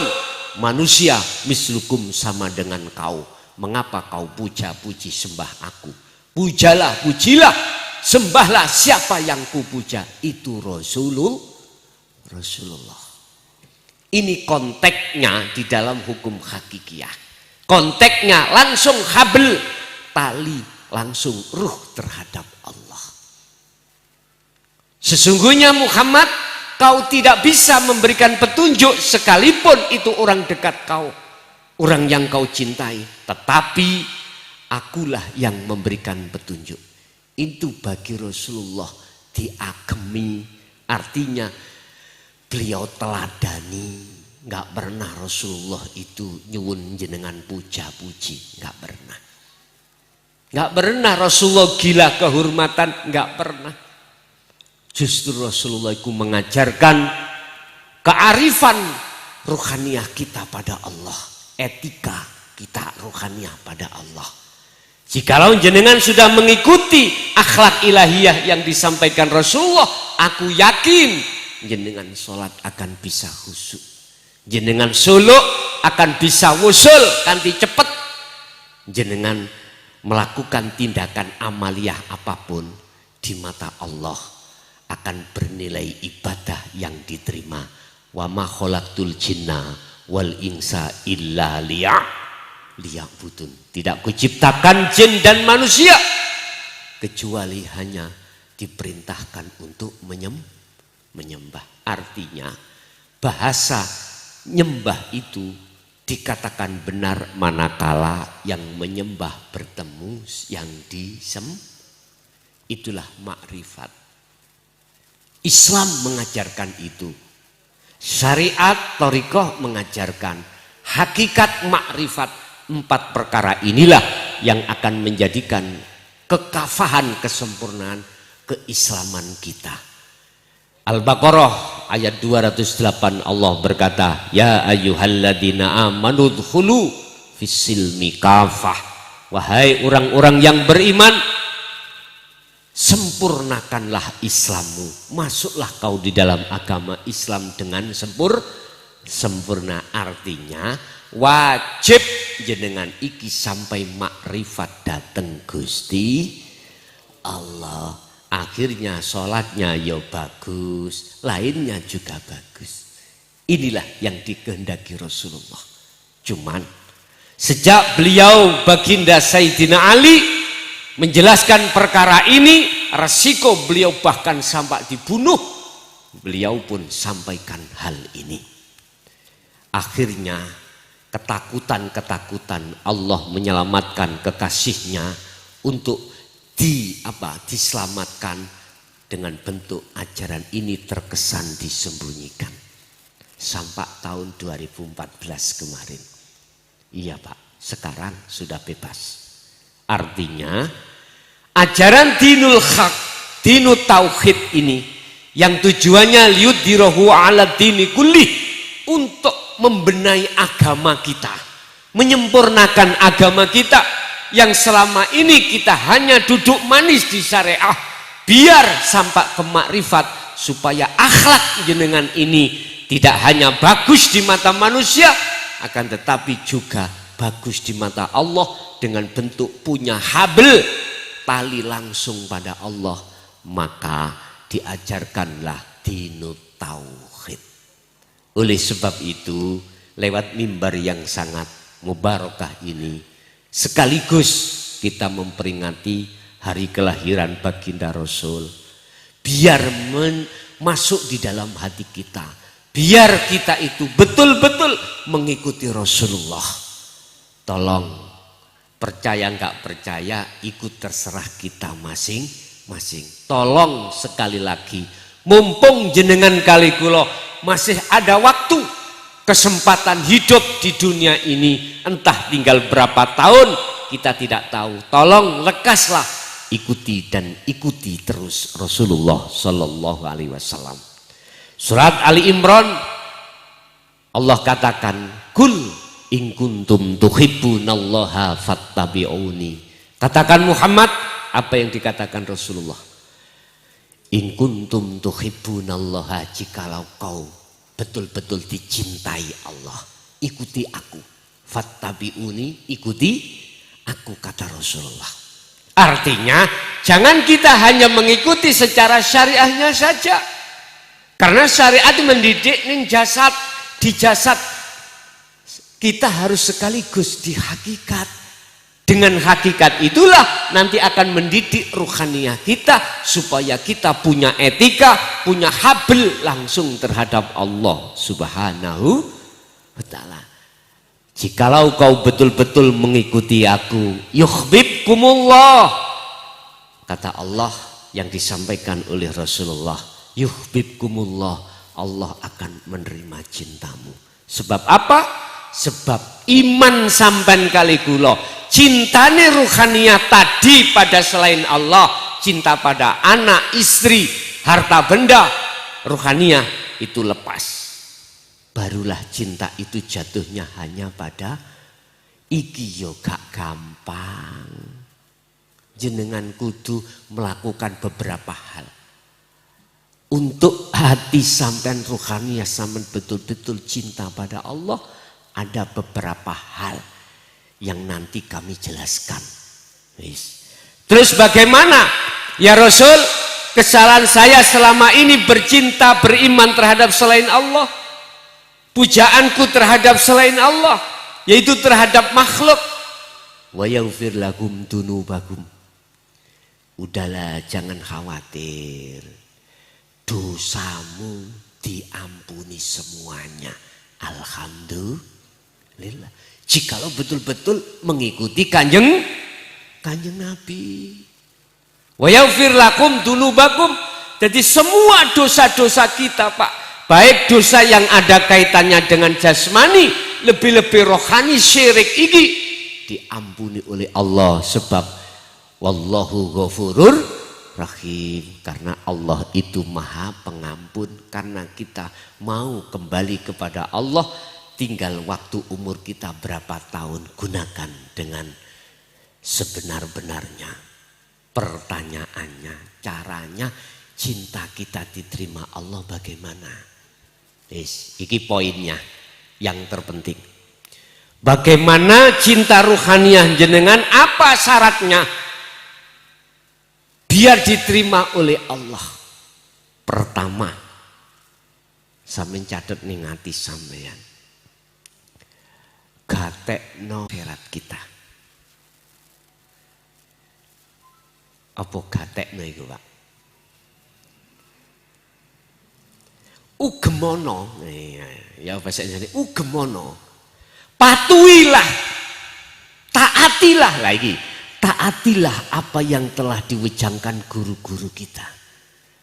manusia, mislukum, sama dengan kau. Mengapa kau puja-puji sembah aku? Pujalah, pujilah, sembahlah siapa yang kupuja, itu Rasulullah. Ini konteksnya di dalam hukum hakikiyah. Konteksnya langsung habl, tali, langsung ruh terhadap Allah. Sesungguhnya Muhammad, kau tidak bisa memberikan petunjuk sekalipun itu orang dekat kau, orang yang kau cintai, tetapi akulah yang memberikan petunjuk. Itu bagi Rasulullah diagemi, artinya beliau teladani. Nggak pernah Rasulullah itu nyuwun jenengan puja-puji, nggak pernah. Nggak pernah Rasulullah gila kehormatan, nggak pernah. Justru Rasulullah itu mengajarkan kearifan ruhaniyah kita pada Allah, etika kita ruhaniyah pada Allah. Jikalau jenengan sudah mengikuti akhlak ilahiyah yang disampaikan Rasulullah, aku yakin jenengan sholat akan bisa khusyuk. Jenengan suluk akan bisa wusul kanthi cepet. Jenengan melakukan tindakan amaliyah apapun di mata Allah akan bernilai ibadah yang diterima. Wa ma khalaqtul jinna wal insa illa liya'budun. Tidak kuciptakan jin dan manusia kecuali hanya diperintahkan untuk menyembah. Artinya bahasa nyembah itu dikatakan benar manakala yang menyembah bertemu yang itulah makrifat. Islam mengajarkan itu. Syariat thariqah mengajarkan hakikat makrifat. 4 perkara inilah yang akan menjadikan kekafahan, kesempurnaan keislaman kita. Al-Baqarah ayat 208 Allah berkata, ya ayyuhalladzina amanu dkhulu fis-silmi kafah. Wahai orang-orang yang beriman, sempurnakanlah Islammu. Masuklah kau di dalam agama Islam dengan sempurna. Artinya wajib jenengan iki sampai makrifat dateng Gusti Allah. Akhirnya sholatnya ya bagus, lainnya juga bagus. Inilah yang dikehendaki Rasulullah. Cuman sejak beliau baginda Sayyidina Ali menjelaskan perkara ini, resiko beliau bahkan sampai dibunuh, beliau pun sampaikan hal ini. Akhirnya ketakutan Allah menyelamatkan kekasihnya untuk diselamatkan dengan bentuk ajaran ini terkesan disembunyikan sampai tahun 2014 kemarin. Iya Pak, sekarang sudah bebas. Artinya ajaran dinul haq, dinut tauhid ini yang tujuannya liyudhirahu ala dini kulli, untuk membenahi agama kita, menyempurnakan agama kita yang selama ini kita hanya duduk manis di syariah, biar sampai ke makrifat, supaya akhlak jenengan ini tidak hanya bagus di mata manusia, akan tetapi juga bagus di mata Allah dengan bentuk punya habl, tali langsung pada Allah. Maka diajarkanlah dinut tauhid. Oleh sebab itu, lewat mimbar yang sangat mubarakah ini, sekaligus kita memperingati hari kelahiran baginda Rasul, biar masuk di dalam hati kita, biar kita itu betul-betul mengikuti Rasulullah. Tolong, percaya nggak percaya, ikut terserah kita masing-masing. Tolong sekali lagi, mumpung jenengan kali kula masih ada waktu, kesempatan hidup di dunia ini, entah tinggal berapa tahun kita tidak tahu. Tolong lekaslah ikuti terus Rasulullah Sallallahu Alaihi Wasallam. Surat Ali Imran Allah katakan, kul in kuntum tuhibbunallaha fattabi'uni. Katakan Muhammad apa yang dikatakan Rasulullah. In kuntum tuhibbunallaha, jikalau kau betul-betul dicintai Allah, ikuti aku. Fattabi'uni, ikuti aku, kata Rasulullah. Artinya jangan kita hanya mengikuti secara syariahnya saja. Karena syariat mendidik ning jasad, di jasad kita harus sekaligus di hakikat. Dengan hakikat itulah nanti akan mendidik ruhaniyah kita supaya kita punya etika, punya habl langsung terhadap Allah Subhanahu wa ta'ala. Jikalau kau betul-betul mengikuti aku, yuhibbukumullah, kata Allah yang disampaikan oleh Rasulullah, yuhibbukumullah, Allah akan menerima cintamu. Sebab apa? Sebab iman sampan kali kula, cintane ruhaniyah tadi pada selain Allah, cinta pada anak, istri, harta benda, ruhaniyah itu lepas. Barulah cinta itu jatuhnya hanya pada iki yo gak gampang. Jenengan kudu melakukan beberapa hal. Untuk hati sampean ruhaniyah sampean betul-betul cinta pada Allah, ada beberapa hal yang nanti kami jelaskan. Terus bagaimana? Ya Rasul, kesalahan saya selama ini bercinta, beriman terhadap selain Allah. Pujaanku terhadap selain Allah, yaitu terhadap makhluk. Wa yaghfir lakum dunubakum. Udahlah, jangan khawatir. Dosamu diampuni semuanya. Alhamdulillah. Jikalau betul-betul mengikuti kanjeng Nabi. Wa yaghfir lakum dunubakum. Jadi semua dosa-dosa kita, Pak, baik dosa yang ada kaitannya dengan jasmani, lebih-lebih rohani, syirik iki diampuni oleh Allah. Sebab wallahu ghafurur rahim, karena Allah itu maha pengampun. Karena kita mau kembali kepada Allah, tinggal waktu umur kita berapa tahun, gunakan dengan sebenar-benarnya. Pertanyaannya, caranya cinta kita diterima Allah bagaimana? Iki poinnya yang terpenting. Bagaimana cinta ruhaniyah jenengan, apa syaratnya biar diterima oleh Allah? Pertama, sampeyan catet ning ati sampeyan, gatekno akhirat kita. Apa gatekno iku, Pak? Ugemono, ya bahasa Indonesia, ugemono, patuhilah, taatilah lagi, taatilah apa yang telah diwejangkan guru-guru kita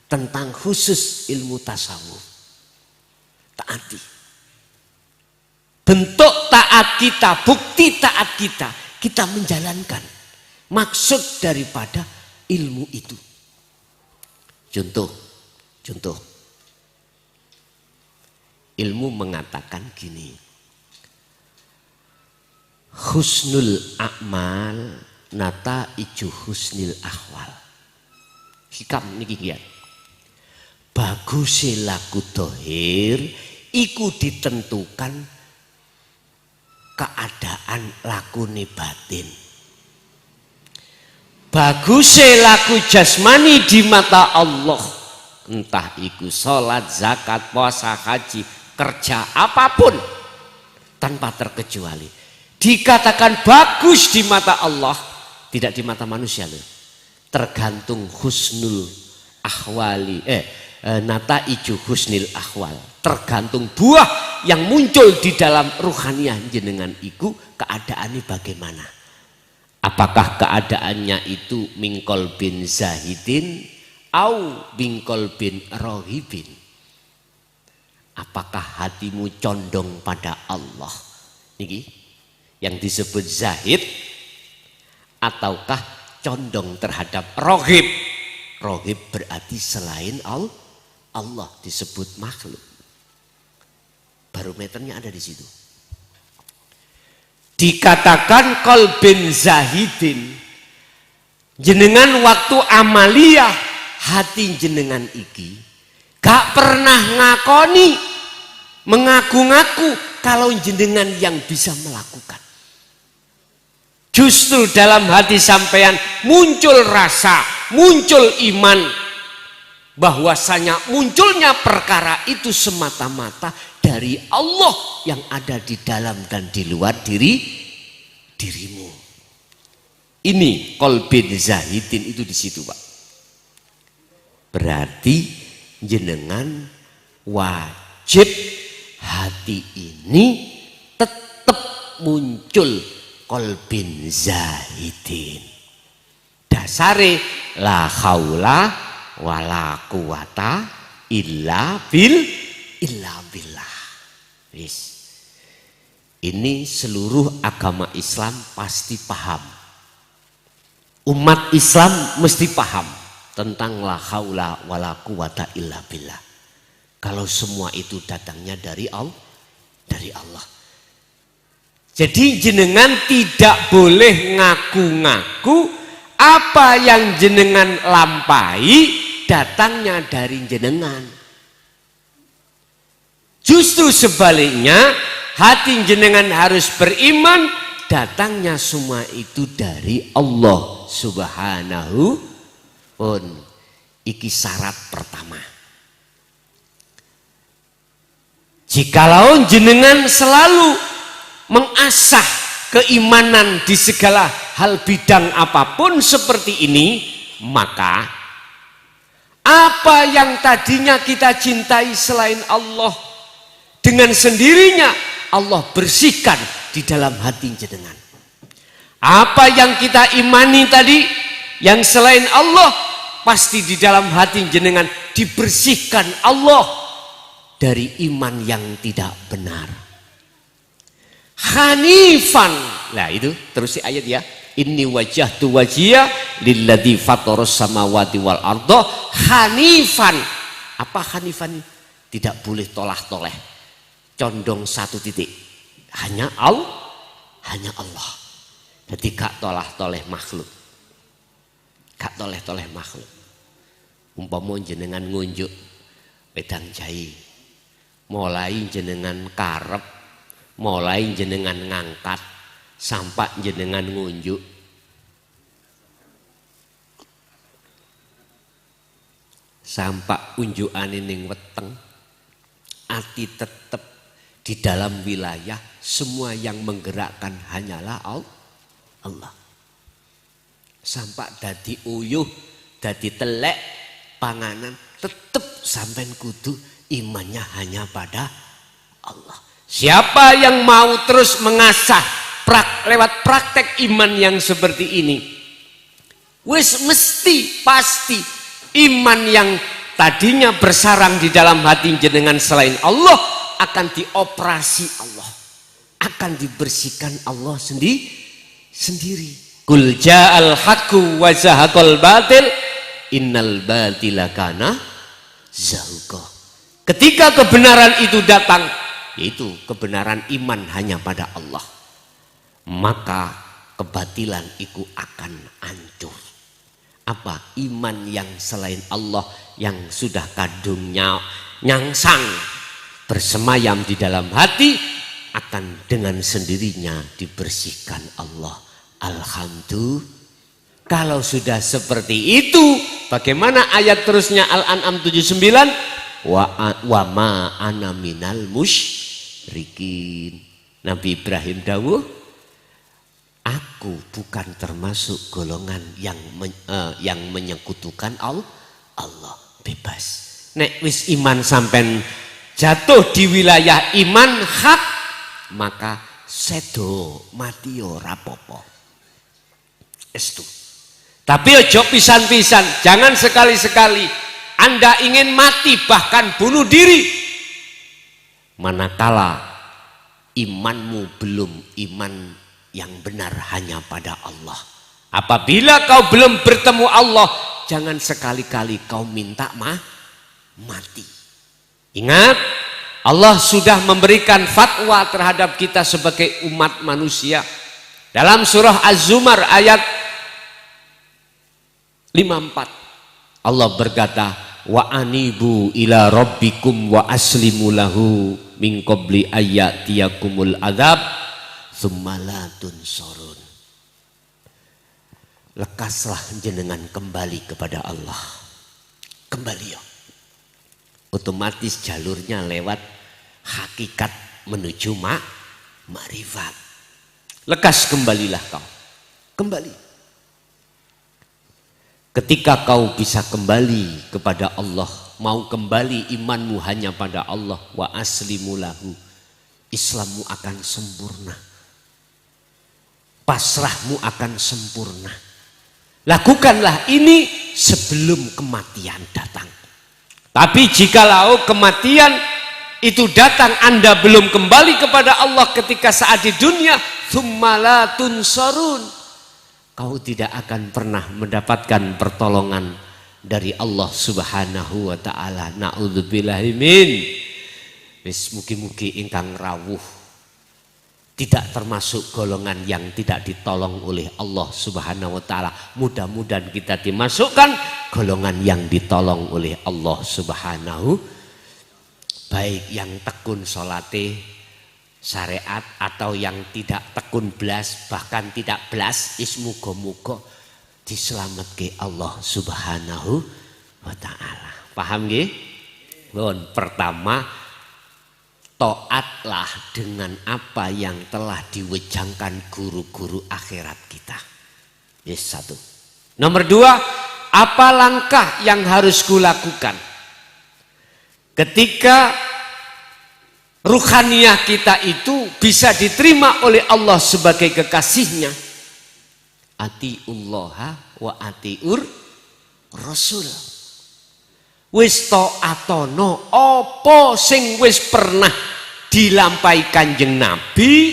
tentang khusus ilmu tasawuf. Taati. Bentuk taat kita, bukti taat kita, kita menjalankan maksud daripada ilmu itu. Contoh. Ilmu mengatakan gini, husnul a'mal nata'iju husnil ahwal. Hikam niki nggih. Baguse laku dohir iku ditentukan keadaan lakune batin. Baguse laku jasmani di mata Allah, entah iku salat, zakat, puasa, haji, kerja apapun tanpa terkecuali, dikatakan bagus di mata Allah, tidak di mata manusia loh. Tergantung husnul ahwali, nata'iju husnil ahwal, tergantung buah yang muncul di dalam ruhaniyah jenengan iku keadaannya bagaimana. Apakah keadaannya itu mingkol bin zahidin au mingkol bin rohibin? Apakah hatimu condong pada Allah niki yang disebut zahid, ataukah condong terhadap rohib? Rohib berarti selain Allah, disebut makhluk. Barometernya ada di situ. Dikatakan qalbin zahidin. Jenengan waktu amaliyah hati jenengan iki gak pernah ngakoni, mengaku-ngaku kalau jenengan yang bisa melakukan. Justru dalam hati sampean muncul rasa, muncul iman, bahwasanya munculnya perkara itu semata-mata dari Allah yang ada di dalam dan di luar dirimu. Ini qalbin zahidin itu di situ, Pak. Berarti jenengan wajib hati ini tetap muncul qalbin zahidin. Dasare la haula wala quwata illa billah. Wis. Ini seluruh agama Islam pasti paham. Umat Islam mesti paham tentang la haula wala quwata illa billah. Kalau semua itu datangnya dari Allah. Jadi jenengan tidak boleh ngaku-ngaku apa yang jenengan lampahi datangnya dari jenengan. Justru sebaliknya, hati jenengan harus beriman, datangnya semua itu dari Allah Subhanahu wa ta'ala. Iki syarat pertama. Jikalau jenengan selalu mengasah keimanan di segala hal bidang apapun seperti ini, maka apa yang tadinya kita cintai selain Allah, dengan sendirinya Allah bersihkan di dalam hati jenengan. Apa yang kita imani tadi yang selain Allah, pasti di dalam hati jenengan dibersihkan Allah dari iman yang tidak benar. Hanifan, nah itu terus ayat ya. Inni wajjahtu wajhiya lilladzi fataras samawati wal arda hanifan. Apa hanifan? Tidak boleh tolah-toleh, condong satu titik. Hanya Allah. Jadi gak tolah-toleh makhluk. Gak toleh-toleh makhluk. Umpama jenengan ngunjuk wedang jahe, mulai jenengan karep, mulai jenengan ngangkat, sampai jenengan ngunjuk, sampai unjukane ning weteng, ati tetep di dalam wilayah semua yang menggerakkan hanyalah Allah. Sampai dadi uyuh, dadi telek panganan, tetep sampean kudu imannya hanya pada Allah. Siapa yang mau terus mengasah lewat praktek iman yang seperti ini, wis mesti pasti iman yang tadinya bersarang di dalam hati jenengan selain Allah akan dioperasi Allah, akan dibersihkan Allah sendiri. Qul ja'al haqqu wa zahaqal batil innal batila kana zahuqa. Ketika kebenaran itu datang, yaitu kebenaran iman hanya pada Allah, maka kebatilan itu akan hancur. Apa? Iman yang selain Allah yang sudah kadungnya nyangsang bersemayam di dalam hati akan dengan sendirinya dibersihkan Allah. Alhamdulillah. Kalau sudah seperti itu, bagaimana ayat terusnya Al-An'am 79? Wa ma ana minal musyrikin. Nabi Ibrahim dawuh, aku bukan termasuk golongan yang menyekutukan Allah. Bebas. Nek wis iman sampai jatuh di wilayah iman hak, maka sedo mati ora apa-apa. Estu. Tapi ojo pisan-pisan, jangan sekali-sekali Anda ingin mati bahkan bunuh diri manakala imanmu belum iman yang benar hanya pada Allah. Apabila kau belum bertemu Allah, jangan sekali-kali kau minta mati. Ingat, Allah sudah memberikan fatwa terhadap kita sebagai umat manusia. Dalam surah Az-Zumar ayat 54 Allah berkata, wa anibu ila rabbikum wa aslimu lahu min qabli ayyatiyakumul adzab tsumma la tunsurun. Lekaslah jenengan kembali kepada Allah. Kembali ya. Otomatis jalurnya lewat hakikat menuju makrifat. Lekas kembalilah kau. Kembali. Ketika kau bisa kembali kepada Allah, mau kembali imanmu hanya pada Allah, wa aslimu lahu, Islammu akan sempurna. Pasrahmu akan sempurna. Lakukanlah ini sebelum kematian datang. Tapi jikalau kematian itu datang, Anda belum kembali kepada Allah ketika saat di dunia, tsumma la tunsarun, kau tidak akan pernah mendapatkan pertolongan dari Allah Subhanahu wa taala. Naudzubillahi min. Wis mugi-mugi ingkang rawuh tidak termasuk golongan yang tidak ditolong oleh Allah Subhanahu wa taala. Mudah-mudahan kita dimasukkan golongan yang ditolong oleh Allah Subhanahu, baik yang tekun salate syariat atau yang tidak tekun belas, bahkan tidak belas, muga-muga diselametke Allah Subhanahu wa taala. Paham nggih? Pertama, taatlah dengan apa yang telah diwejangkan guru-guru akhirat kita. Yes, satu. Nomor dua, apa langkah yang harus kulakukan ketika ruhaniyah kita itu bisa diterima oleh Allah sebagai kekasihnya? Atiullaha wa atiur rasul. Wis taatono apa sing wis pernah dilampai Kanjeng Nabi,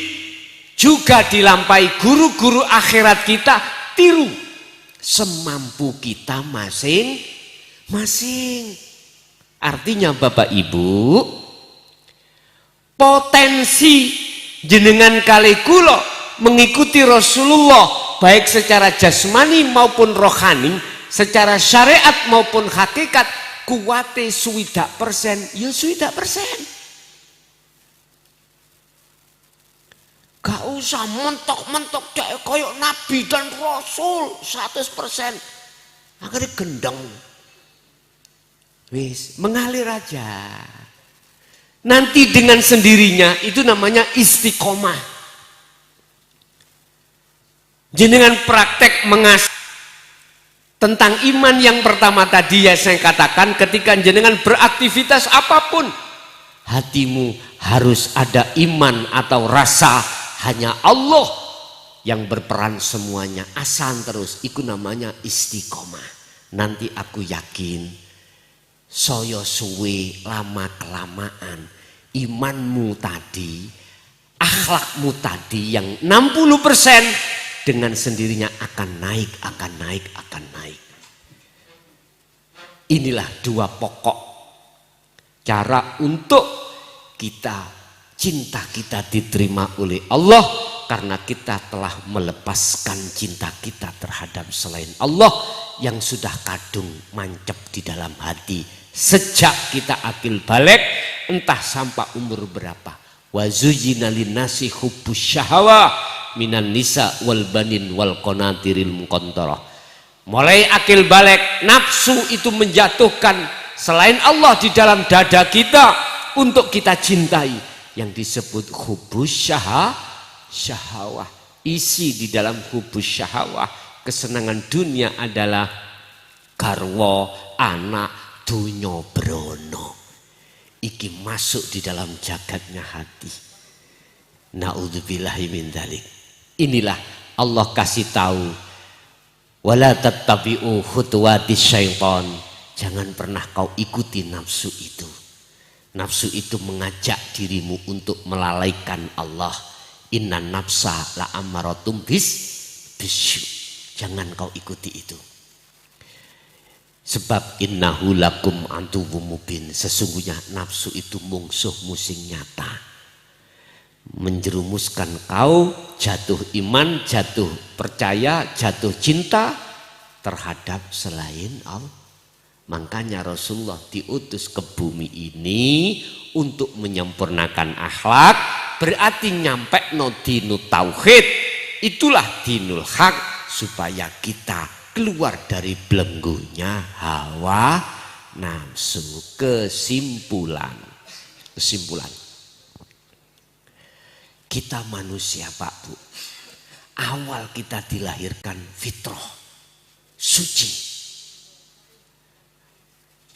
juga dilampai guru-guru akhirat kita, tiru semampu kita masing-masing. Artinya Bapak Ibu, potensi jenengan kali kula mengikuti Rasulullah baik secara jasmani maupun rohani, secara syariat maupun hakikat, kuwate 20%, ya 20%. Gak usah mentok-mentok kayak Nabi dan Rasul 100%. Akhirnya gendeng. Wis, mengalir aja. Nanti dengan sendirinya itu namanya istiqomah. Jenengan praktek mengasah tentang iman yang pertama tadi ya saya katakan, ketika jenengan beraktivitas apapun, hatimu harus ada iman atau rasa hanya Allah yang berperan semuanya. Asan terus, itu namanya istiqomah. Nanti aku yakin saya suwe lama kelamaan imanmu tadi, akhlakmu tadi yang 60% dengan sendirinya akan naik, akan naik, akan naik. Inilah dua pokok cara untuk kita, cinta kita diterima oleh Allah, karena kita telah melepaskan cinta kita terhadap selain Allah yang sudah kadung mancep di dalam hati sejak kita akil balik, entah sampai umur berapa. Wa zuyyina linnasi hubbus syahawah minan nisa wal banin wal qanatiril muqantarah. Mulai akil balik, nafsu itu menjatuhkan selain Allah di dalam dada kita untuk kita cintai, yang disebut hubbus syahawah. Isi di dalam hubbus syahawah, kesenangan dunia adalah garwa, anak, dunya brono. Iki masuk di dalam jagatnya hati. Naudzubillahi min dzalik. Inilah Allah kasih tahu, wala tattabi'u khutuwatis syaitan. Jangan pernah kau ikuti nafsu itu. Nafsu itu mengajak dirimu untuk melalaikan Allah. Inna nafsa la amaratum bisu. Jangan kau ikuti itu. Sebab innahu lakum aduwwum mubin, sesungguhnya nafsu itu mungsuh musing nyata, menjerumuskan kau jatuh iman, jatuh percaya, jatuh cinta terhadap selain Allah. Makanya Rasulullah diutus ke bumi ini untuk menyempurnakan akhlak, berarti nyampe no dinu tauhid, itulah dinul haq, supaya kita keluar dari belenggunya hawa nafsu. Kesimpulan kita manusia Pak Bu, awal kita dilahirkan fitrah suci.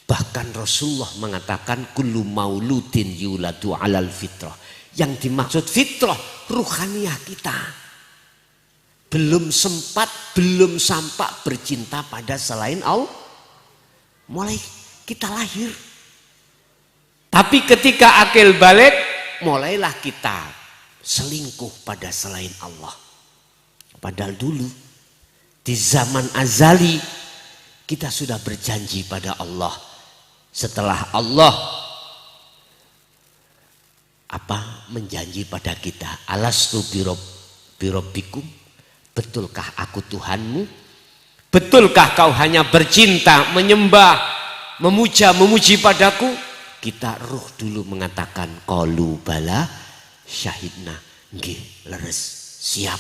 Bahkan Rasulullah mengatakan kullu mauludin yuladu alal fitrah. Yang dimaksud fitrah ruhaniyah kita. Belum sempat, belum sampai bercinta pada selain Allah. Mulai kita lahir. Tapi ketika akil balik, mulailah kita selingkuh pada selain Allah. Padahal dulu di zaman azali kita sudah berjanji pada Allah. Setelah Allah menjanji pada kita, alastu birabbikum, betulkah aku Tuhanmu? Betulkah kau hanya bercinta, menyembah, memuji padaku? Kita ruh dulu mengatakan qalu bala syahidna, nggih leres siap.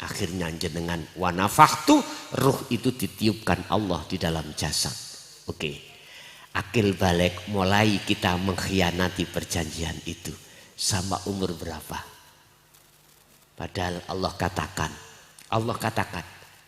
Akhirnya jenengan wa nafakhtu, ruh itu ditiupkan Allah di dalam jasad. Oke. Akil balik, mulai kita mengkhianati perjanjian itu. Sama umur berapa? Padahal Allah katakan,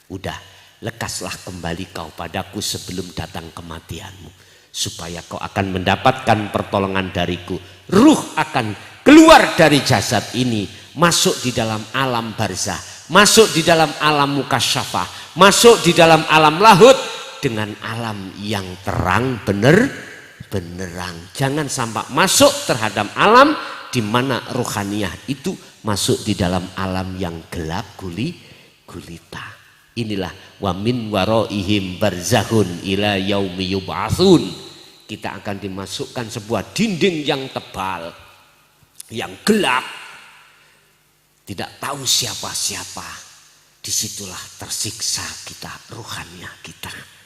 udah lekaslah kembali kau padaku sebelum datang kematianmu, supaya kau akan mendapatkan pertolongan dariku. Ruh akan keluar dari jasad ini, masuk di dalam alam barzah, masuk di dalam alam mukasyafah, masuk di dalam alam lahut, dengan alam yang terang benerang. Jangan sampai masuk terhadap alam di mana ruhaniyah itu masuk di dalam alam yang gelap gulita. Inilah wa min waraihim barzakhun ila yaumi yub'atsun. Kita akan dimasukkan sebuah dinding yang tebal, yang gelap, tidak tahu siapa-siapa. Disitulah tersiksa kita, ruhaniyah kita.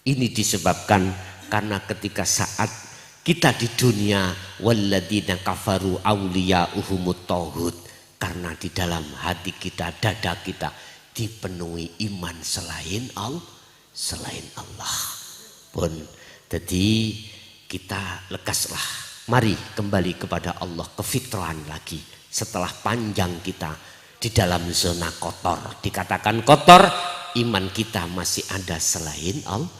Ini disebabkan karena ketika saat kita di dunia walladzina kafaru auliya'uhumut tauhid, karena di dalam hati kita, dada kita dipenuhi iman selain Allah. Pun jadi kita lekaslah, mari kembali kepada Allah, kefitrahan lagi. Setelah panjang kita di dalam zona kotor, dikatakan kotor, iman kita masih ada selain Allah.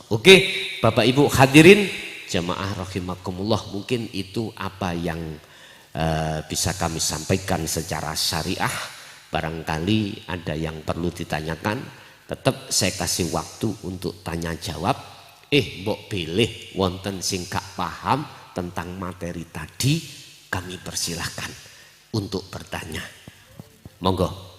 Oke, Bapak Ibu hadirin jamaah rahimakumullah, mungkin itu apa yang bisa kami sampaikan secara syariah. Barangkali ada yang perlu ditanyakan, tetap saya kasih waktu untuk tanya jawab. Mbok pilih wonten sing gak paham tentang materi tadi, kami persilahkan untuk bertanya. Monggo.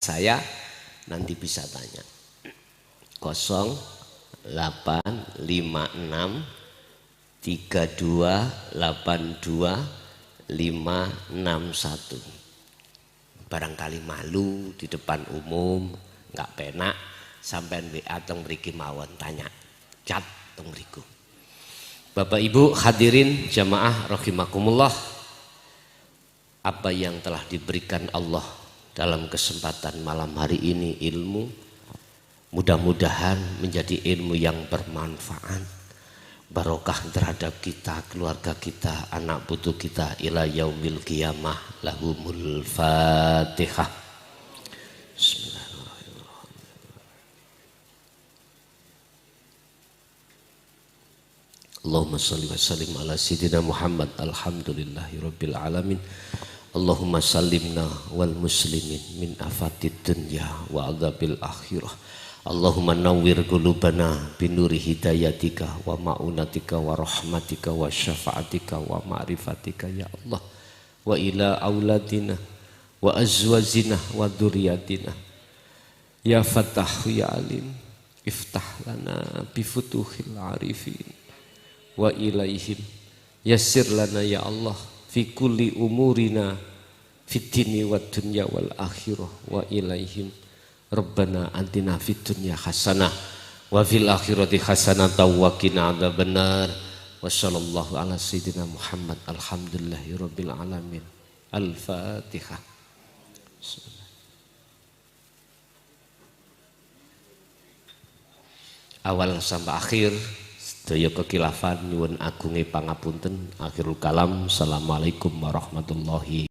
Saya nanti bisa tanya 0856 3282 561. Barangkali malu di depan umum, nggak penak, sampean WA teng mriki mawon tanya, cat teng mriku. Bapak Ibu hadirin jamaah rahimakumullah, apa yang telah diberikan Allah dalam kesempatan malam hari ini ilmu, mudah-mudahan menjadi ilmu yang bermanfaat, barokah terhadap kita, keluarga kita, anak putu kita ila yaumil qiyamah. Lahumul Fatihah. Bismillahirrahmanirrahim. Allahumma shalli wa sallim ala sayyidina Muhammad. Alhamdulillahi rabbil alamin. Allahumma sallimna wal muslimin min afatid dunya wa adzabil akhirah. Allahumma nawwir qulubana binuri hidayatika wa ma'unatika wa rahmatika wa syafa'atika wa ma'rifatika ya Allah, wa ila auladina wa azwajina wa dzurriyyatina ya Fattah ya Alim, iftah lana bifutuhil arifin wa ilaihim, yassir lana ya Allah fi kulli umurina fid dini wad dunya wal akhirah wa ilaihim. Rabbana atina fid dunya hasanah wa fil akhirati hasanah wa qina adzabannar. Wa sallallahu ala sayyidina Muhammad. Alhamdulillahi rabbil alamin. Al-Fatihah. Awal sampai akhir sedaya kekilafan nyuwun agunge pangapunten. Akhirul kalam. Assalamualaikum warahmatullahi